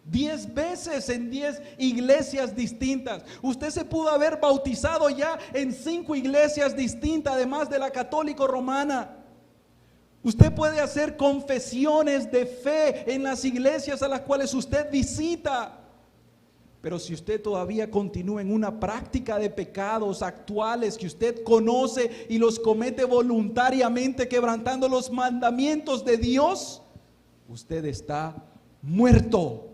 10 veces en 10 iglesias distintas. Usted se pudo haber bautizado ya en 5 iglesias distintas, además de la católica romana. Usted puede hacer confesiones de fe en las iglesias a las cuales usted visita. Pero si usted todavía continúa en una práctica de pecados actuales que usted conoce y los comete voluntariamente, quebrantando los mandamientos de Dios, usted está muerto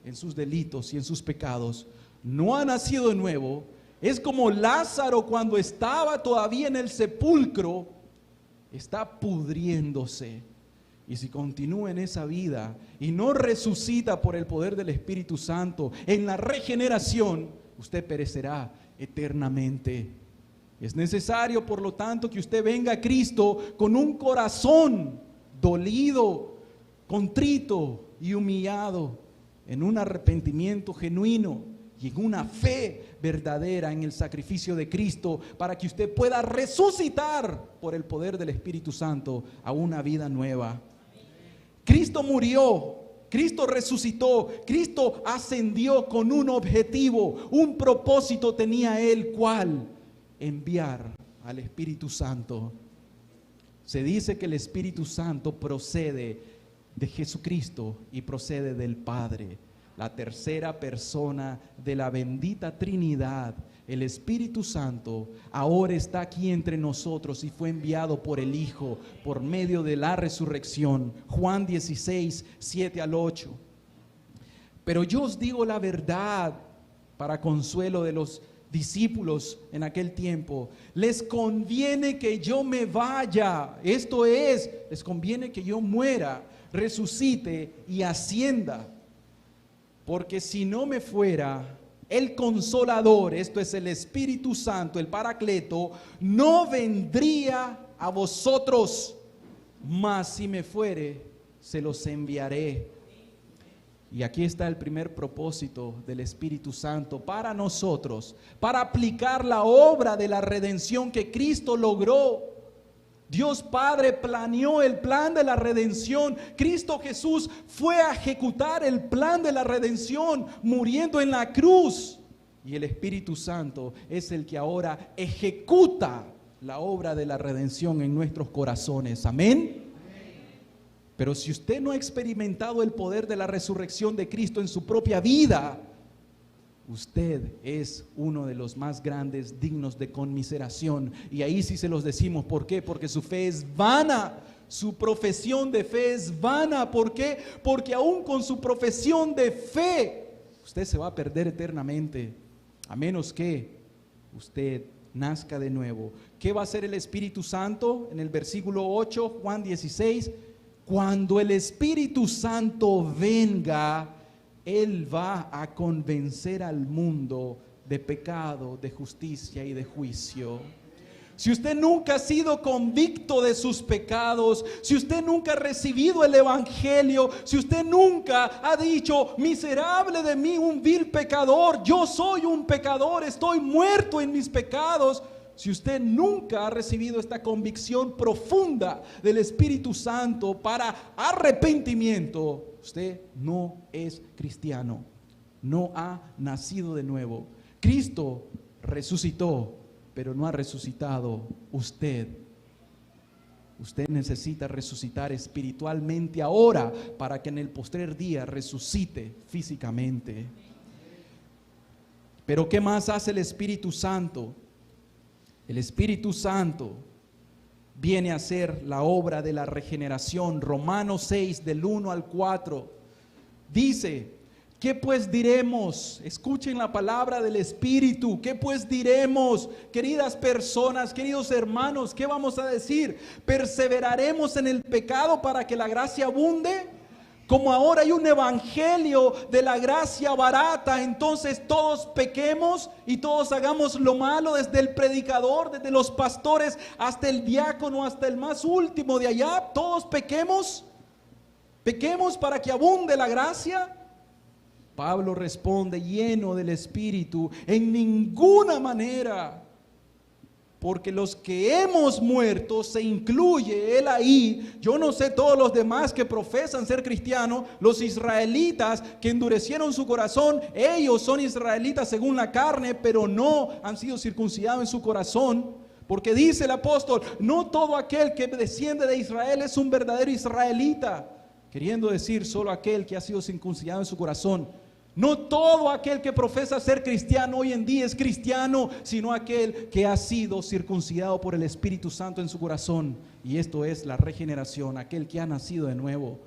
en sus delitos y en sus pecados. No ha nacido de nuevo Es como Lázaro cuando estaba todavía en el sepulcro, está pudriéndose. Y si continúa en esa vida y no resucita por el poder del Espíritu Santo en la regeneración, usted perecerá eternamente. Es necesario, por lo tanto, que usted venga a Cristo con un corazón dolido, contrito y humillado, en un arrepentimiento genuino y en una fe verdadera en el sacrificio de Cristo, para que usted pueda resucitar por el poder del Espíritu Santo a una vida nueva. Cristo murió, Cristo resucitó, Cristo ascendió con un objetivo, un propósito tenía Él, ¿cuál? Enviar al Espíritu Santo. Se dice que el Espíritu Santo procede de Jesucristo y procede del Padre, la tercera persona de la bendita Trinidad. El Espíritu Santo ahora está aquí entre nosotros y fue enviado por el Hijo por medio de la resurrección. Juan 16, 7 al 8. Pero yo os digo la verdad, para consuelo de los discípulos en aquel tiempo, les conviene que yo me vaya, esto es, les conviene que yo muera, resucite y ascienda, porque si no me fuera, el Consolador, esto es el Espíritu Santo, el Paracleto, no vendría a vosotros, mas si me fuere, se los enviaré. Y aquí está el primer propósito del Espíritu Santo para nosotros, para aplicar la obra de la redención que Cristo logró. Dios Padre planeó el plan de la redención. Cristo Jesús fue a ejecutar el plan de la redención muriendo en la cruz. Y el Espíritu Santo es el que ahora ejecuta la obra de la redención en nuestros corazones. Amén. Pero si usted no ha experimentado el poder de la resurrección de Cristo en su propia vida, usted es uno de los más grandes dignos de conmiseración. Y ahí sí se los decimos. ¿Por qué? Porque su fe es vana. Su profesión de fe es vana. ¿Por qué? Porque aún con su profesión de fe, usted se va a perder eternamente, a menos que usted nazca de nuevo. ¿Qué va a hacer el Espíritu Santo? En el versículo 8, Juan 16, cuando el Espíritu Santo venga, Él va a convencer al mundo de pecado, de justicia y de juicio. Si usted nunca ha sido convicto de sus pecados, si usted nunca ha recibido el Evangelio, si usted nunca ha dicho, miserable de mí, un vil pecador, yo soy un pecador, estoy muerto en mis pecados. Si usted nunca ha recibido esta convicción profunda del Espíritu Santo para arrepentimiento, usted no es cristiano, no ha nacido de nuevo. Cristo resucitó, pero no ha resucitado usted. Usted necesita resucitar espiritualmente ahora para que en el postrer día resucite físicamente. Pero ¿qué más hace el Espíritu Santo? El Espíritu Santo viene a hacer la obra de la regeneración. Romanos 6, del 1 al 4, dice: ¿qué pues diremos? Escuchen la palabra del Espíritu. ¿Qué pues diremos, queridas personas, queridos hermanos? ¿Qué vamos a decir? ¿Perseveraremos en el pecado para que la gracia abunde? Como ahora hay un evangelio de la gracia barata, entonces todos pequemos y todos hagamos lo malo, desde el predicador, desde los pastores, hasta el diácono, hasta el más último de allá. Todos pequemos para que abunde la gracia. Pablo responde lleno del Espíritu: en ninguna manera, porque los que hemos muerto, se incluye él ahí. Yo no sé todos los demás que profesan ser cristianos, los israelitas que endurecieron su corazón, ellos son israelitas según la carne, pero no han sido circuncidados en su corazón. Porque dice el apóstol: no todo aquel que desciende de Israel es un verdadero israelita, queriendo decir solo aquel que ha sido circuncidado en su corazón. No todo aquel que profesa ser cristiano hoy en día es cristiano, sino aquel que ha sido circuncidado por el Espíritu Santo en su corazón. Y esto es la regeneración, aquel que ha nacido de nuevo.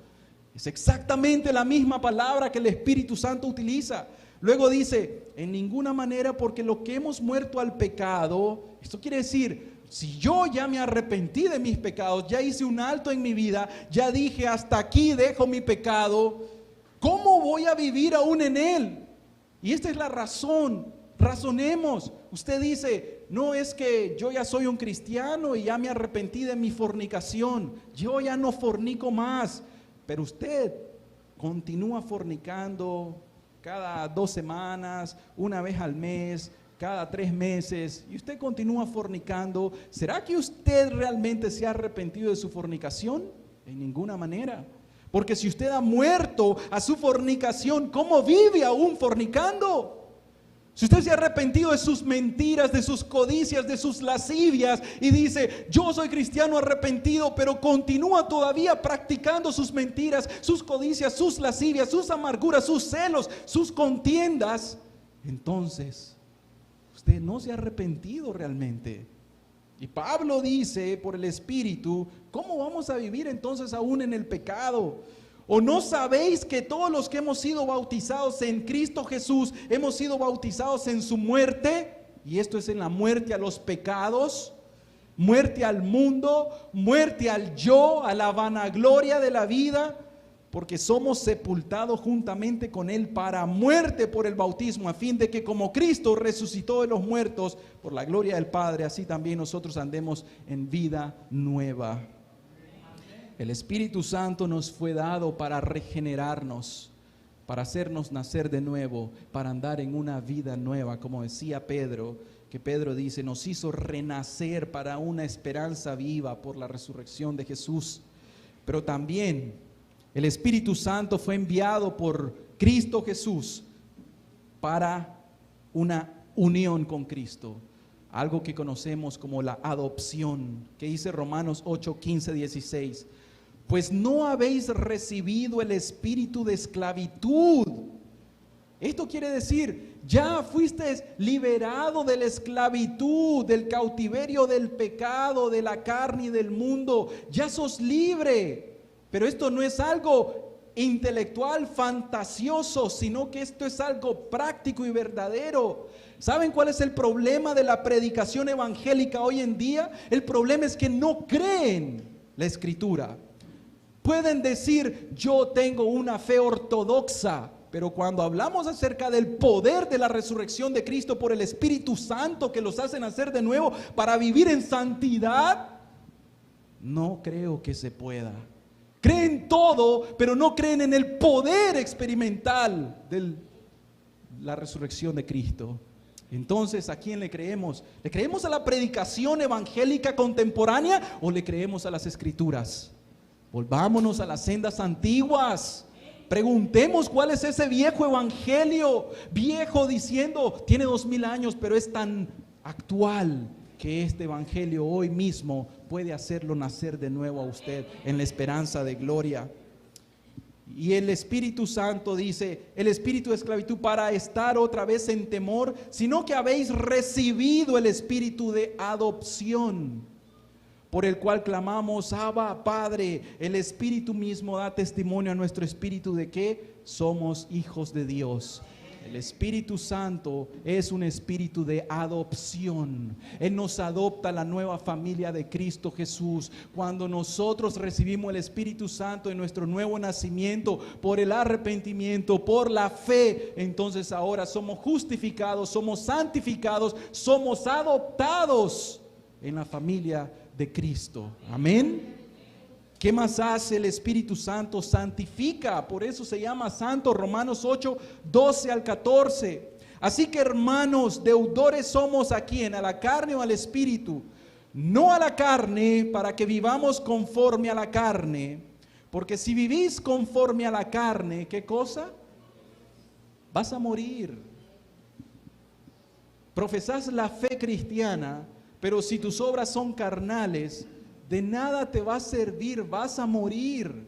Es exactamente la misma palabra que el Espíritu Santo utiliza. Luego dice, en ninguna manera, porque lo que hemos muerto al pecado, esto quiere decir, si yo ya me arrepentí de mis pecados, ya hice un alto en mi vida, ya dije hasta aquí dejo mi pecado, ¿cómo voy a vivir aún en él? Y esta es la razón, razonemos. Usted dice, no es que yo ya soy un cristiano y ya me arrepentí de mi fornicación, yo ya no fornico más, pero usted continúa fornicando cada 2 semanas, una vez al mes, cada 3 meses, y usted continúa fornicando. ¿Será que usted realmente se ha arrepentido de su fornicación? En ninguna manera. Porque si usted ha muerto a su fornicación, ¿cómo vive aún fornicando? Si usted se ha arrepentido de sus mentiras, de sus codicias, de sus lascivias y dice, yo soy cristiano arrepentido, pero continúa todavía practicando sus mentiras, sus codicias, sus lascivias, sus amarguras, sus celos, sus contiendas, entonces usted no se ha arrepentido realmente. Y Pablo dice por el Espíritu, ¿cómo vamos a vivir entonces aún en el pecado? ¿O no sabéis que todos los que hemos sido bautizados en Cristo Jesús, hemos sido bautizados en su muerte? Y esto es en la muerte a los pecados, muerte al mundo, muerte al yo, a la vanagloria de la vida, porque somos sepultados juntamente con Él para muerte por el bautismo, a fin de que como Cristo resucitó de los muertos por la gloria del Padre, así también nosotros andemos en vida nueva. El Espíritu Santo nos fue dado para regenerarnos, para hacernos nacer de nuevo, para andar en una vida nueva, como decía Pedro, que Pedro dice, nos hizo renacer para una esperanza viva por la resurrección de Jesús. Pero también el Espíritu Santo fue enviado por Cristo Jesús para una unión con Cristo, algo que conocemos como la adopción, que dice Romanos 8, 15, 16. Pues no habéis recibido el espíritu de esclavitud. Esto quiere decir, ya fuiste liberado de la esclavitud, del cautiverio del pecado, de la carne y del mundo. Ya sos libre. Pero esto no es algo intelectual, fantasioso, sino que esto es algo práctico y verdadero. ¿Saben cuál es el problema de la predicación evangélica hoy en día? El problema es que no creen la Escritura. Pueden decir, yo tengo una fe ortodoxa, pero cuando hablamos acerca del poder de la resurrección de Cristo por el Espíritu Santo que los hace nacer de nuevo para vivir en santidad, no creo que se pueda. Creen todo, pero no creen en el poder experimental de la resurrección de Cristo. Entonces, ¿a quién le creemos? ¿Le creemos a la predicación evangélica contemporánea o le creemos a las Escrituras? Volvámonos a las sendas antiguas. Preguntemos cuál es ese viejo evangelio, viejo diciendo, tiene 2000 años, pero es tan actual que este evangelio hoy mismo puede hacerlo nacer de nuevo a usted en la esperanza de gloria. Y el Espíritu Santo dice, el espíritu de esclavitud para estar otra vez en temor, sino que habéis recibido el espíritu de adopción, por el cual clamamos, Abba, Padre. El Espíritu mismo da testimonio a nuestro espíritu de que somos hijos de Dios. El Espíritu Santo es un espíritu de adopción. Él nos adopta a la nueva familia de Cristo Jesús. Cuando nosotros recibimos el Espíritu Santo en nuestro nuevo nacimiento, por el arrepentimiento, por la fe, entonces ahora somos justificados, somos santificados, somos adoptados en la familia de Cristo. Amén. ¿Qué más hace el Espíritu Santo? Santifica, por eso se llama santo. Romanos 8, 12 al 14. Así que, hermanos, deudores somos ¿a quién? ¿A la carne o al Espíritu? No a la carne, para que vivamos conforme a la carne. Porque si vivís conforme a la carne, ¿qué cosa? Vas a morir. Profesás la fe cristiana, pero si tus obras son carnales, de nada te va a servir, vas a morir.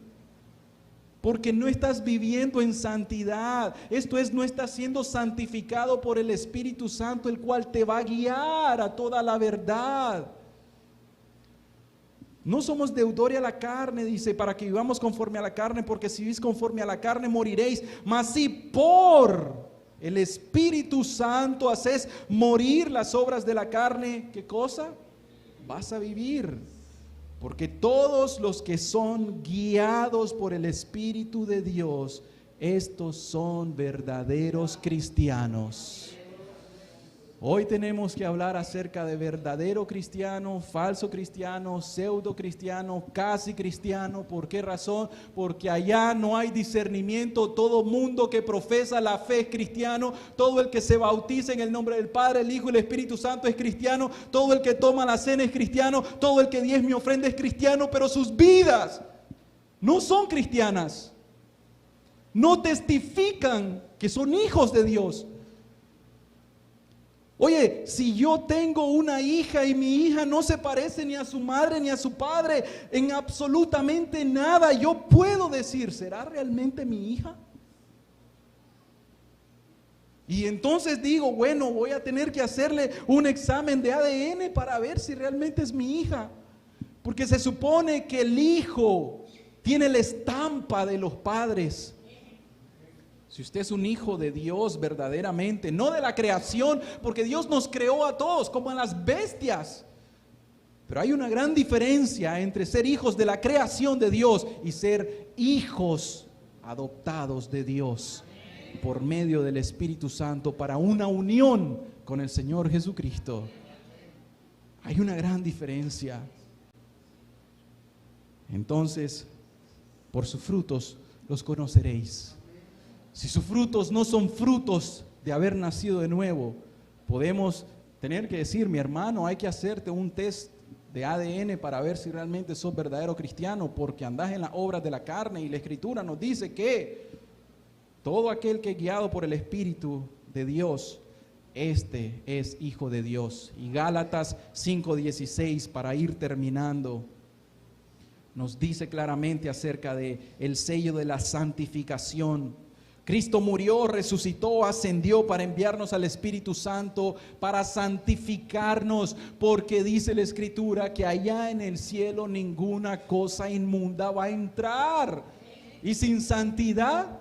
Porque no estás viviendo en santidad. Esto es, no estás siendo santificado por el Espíritu Santo, el cual te va a guiar a toda la verdad. No somos deudores a la carne, dice, para que vivamos conforme a la carne, porque si vivís conforme a la carne moriréis. Mas si por el Espíritu Santo, haces morir las obras de la carne, ¿qué cosa? Vas a vivir. Porque todos los que son guiados por el Espíritu de Dios, estos son verdaderos cristianos. Hoy tenemos que hablar acerca de verdadero cristiano, falso cristiano, pseudo cristiano, casi cristiano. ¿Por qué razón? Porque allá no hay discernimiento. Todo mundo que profesa la fe es cristiano. Todo el que se bautiza en el nombre del Padre, el Hijo y el Espíritu Santo es cristiano. Todo el que toma la cena es cristiano. Todo el que diezma y ofrenda es cristiano. Pero sus vidas no son cristianas. No testifican que son hijos de Dios. Oye, si yo tengo una hija y mi hija no se parece ni a su madre ni a su padre en absolutamente nada, yo puedo decir, ¿será realmente mi hija? Y entonces digo, bueno, voy a tener que hacerle un examen de ADN para ver si realmente es mi hija. Porque se supone que el hijo tiene la estampa de los padres. Si usted es un hijo de Dios verdaderamente, no de la creación, porque Dios nos creó a todos como a las bestias. Pero hay una gran diferencia entre ser hijos de la creación de Dios y ser hijos adoptados de Dios por medio del Espíritu Santo para una unión con el Señor Jesucristo. Hay una gran diferencia. Entonces, por sus frutos los conoceréis. Si sus frutos no son frutos de haber nacido de nuevo, podemos tener que decir, mi hermano, hay que hacerte un test de ADN para ver si realmente sos verdadero cristiano, porque andás en las obras de la carne y la Escritura nos dice que todo aquel que es guiado por el Espíritu de Dios, este es hijo de Dios. Y Gálatas 5:16, para ir terminando, nos dice claramente acerca de el sello de la santificación. Cristo murió, resucitó, ascendió para enviarnos al Espíritu Santo, para santificarnos, porque dice la Escritura que allá en el cielo ninguna cosa inmunda va a entrar. Y sin santidad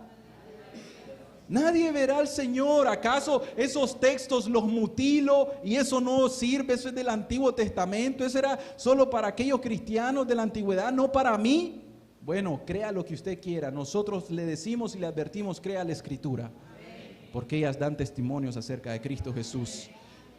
nadie verá al Señor. ¿Acaso esos textos los mutilo y eso no sirve? Eso es del Antiguo Testamento. Eso era solo para aquellos cristianos de la antigüedad, no para mí. Bueno, crea lo que usted quiera. Nosotros le decimos y le advertimos, crea la Escritura, porque ellas dan testimonios acerca de Cristo Jesús.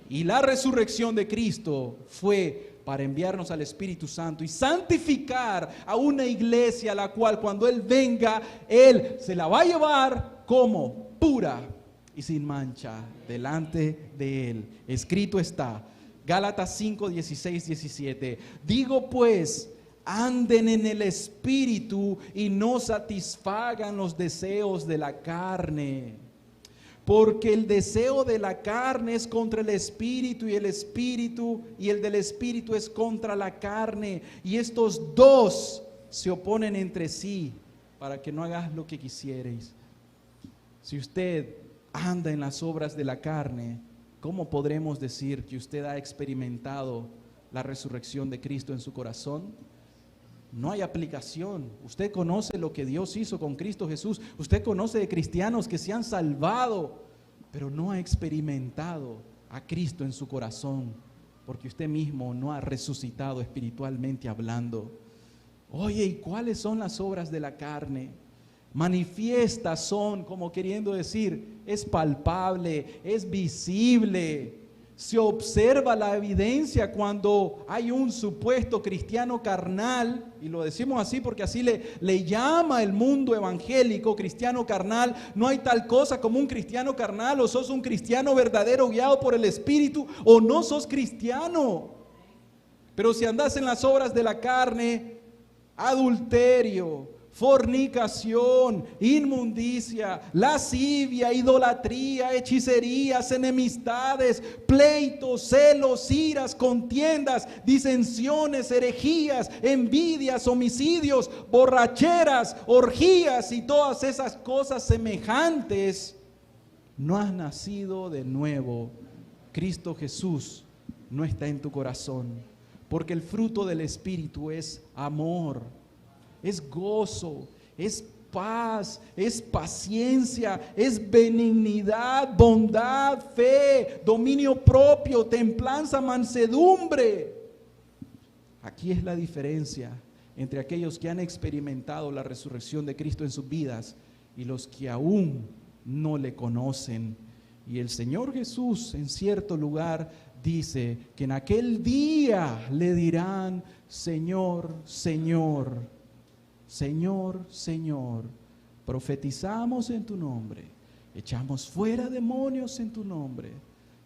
Y la resurrección de Cristo fue para enviarnos al Espíritu Santo y santificar a una iglesia, la cual cuando Él venga, Él se la va a llevar como pura y sin mancha delante de Él. Escrito está, Gálatas 5, 16, 17. Digo pues, anden en el Espíritu y no satisfagan los deseos de la carne. Porque el deseo de la carne es contra el Espíritu y el del Espíritu es contra la carne. Y estos dos se oponen entre sí para que no hagas lo que quisierais. Si usted anda en las obras de la carne, ¿cómo podremos decir que usted ha experimentado la resurrección de Cristo en su corazón? No hay aplicación. Usted conoce lo que Dios hizo con Cristo Jesús. Usted conoce de cristianos que se han salvado, pero no ha experimentado a Cristo en su corazón, porque usted mismo no ha resucitado espiritualmente hablando. Oye, ¿y cuáles son las obras de la carne? Manifiestas son, como queriendo decir, es palpable, es visible. Se observa la evidencia cuando hay un supuesto cristiano carnal, y lo decimos así porque así le llama el mundo evangélico, cristiano carnal. No hay tal cosa como un cristiano carnal. O sos un cristiano verdadero guiado por el Espíritu, o no sos cristiano. Pero si andás en las obras de la carne, adulterio, fornicación, inmundicia, lascivia, idolatría, hechicerías, enemistades, pleitos, celos, iras, contiendas, disensiones, herejías, envidias, homicidios, borracheras, orgías y todas esas cosas semejantes, no has nacido de nuevo. Cristo Jesús no está en tu corazón, porque el fruto del Espíritu es amor, es gozo, es paz, es paciencia, es benignidad, bondad, fe, dominio propio, templanza, mansedumbre. Aquí es la diferencia entre aquellos que han experimentado la resurrección de Cristo en sus vidas y los que aún no le conocen. Y el Señor Jesús en cierto lugar dice que en aquel día le dirán: Señor, Señor, Señor, Señor, profetizamos en tu nombre, echamos fuera demonios en tu nombre,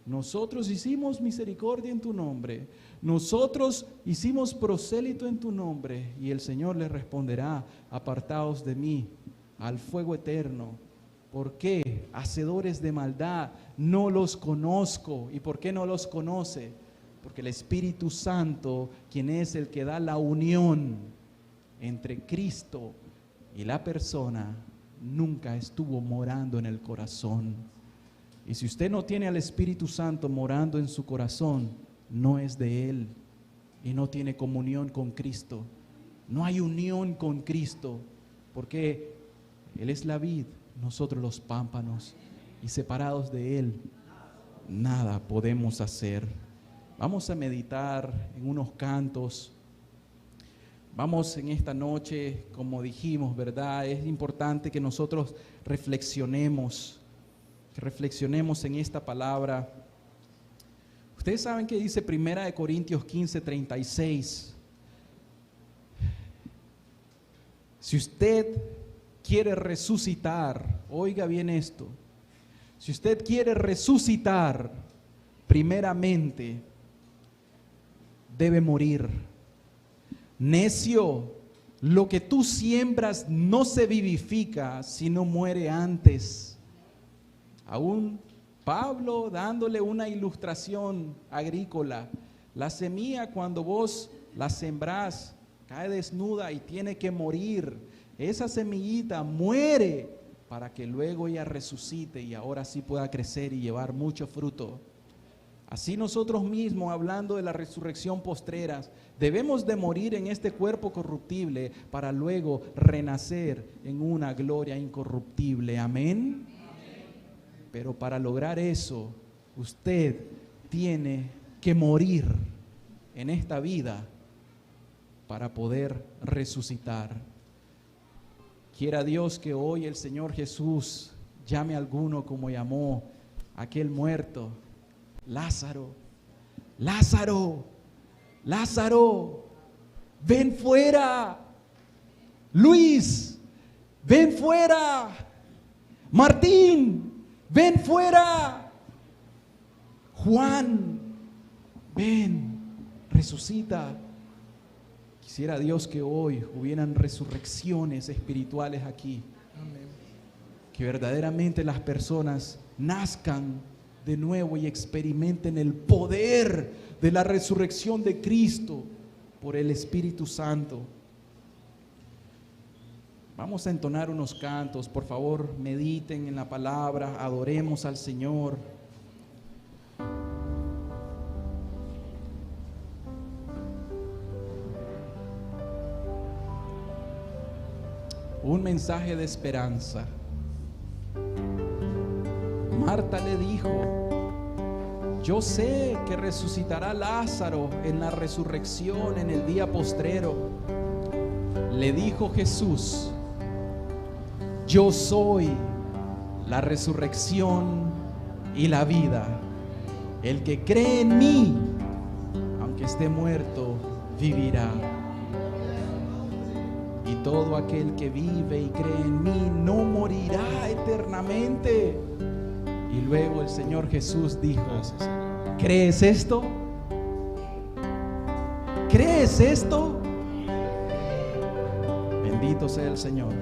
nosotros hicimos misericordia en tu nombre, nosotros hicimos prosélito en tu nombre. Y el Señor les responderá: apartaos de mí al fuego eterno. ¿Por qué? Hacedores de maldad, no los conozco. ¿Y por qué no los conoce? Porque el Espíritu Santo, quien es el que da la unión entre Cristo y la persona, nunca estuvo morando en el corazón. Y si usted no tiene al Espíritu Santo morando en su corazón, no es de Él y no tiene comunión con Cristo. No hay unión con Cristo, porque Él es la vid, nosotros los pámpanos, y separados de Él nada podemos hacer. Vamos a meditar en unos cantos. Vamos en esta noche, como dijimos, ¿verdad? Es importante que nosotros reflexionemos en esta palabra. Ustedes saben que dice 1 Corintios 15:36. Si usted quiere resucitar, oiga bien esto, si usted quiere resucitar, primeramente debe morir. Necio, lo que tú siembras no se vivifica si no muere antes. Aún Pablo dándole una ilustración agrícola: la semilla, cuando vos la sembrás, cae desnuda y tiene que morir. Esa semillita muere para que luego ella resucite y ahora sí pueda crecer y llevar mucho fruto. Así nosotros mismos, hablando de la resurrección postrera, debemos de morir en este cuerpo corruptible para luego renacer en una gloria incorruptible. Amén. Pero para lograr eso, usted tiene que morir en esta vida para poder resucitar. Quiera Dios que hoy el Señor Jesús llame a alguno como llamó a aquel muerto: Lázaro, Lázaro, Lázaro, ven fuera. Luis, ven fuera. Martín, ven fuera. Juan, ven, resucita. Quisiera Dios que hoy hubieran resurrecciones espirituales aquí. Amén. Que verdaderamente las personas nazcan de nuevo y experimenten el poder de la resurrección de Cristo por el Espíritu Santo. Vamos a entonar unos cantos, por favor, mediten en la palabra, adoremos al Señor. Un mensaje de esperanza. Marta le dijo: yo sé que resucitará Lázaro en la resurrección en el día postrero. Le dijo Jesús: yo soy la resurrección y la vida. El que cree en mí, aunque esté muerto, vivirá. Y todo aquel que vive y cree en mí no morirá eternamente. Y luego el Señor Jesús dijo: ¿crees esto? ¿Crees esto? Bendito sea el Señor.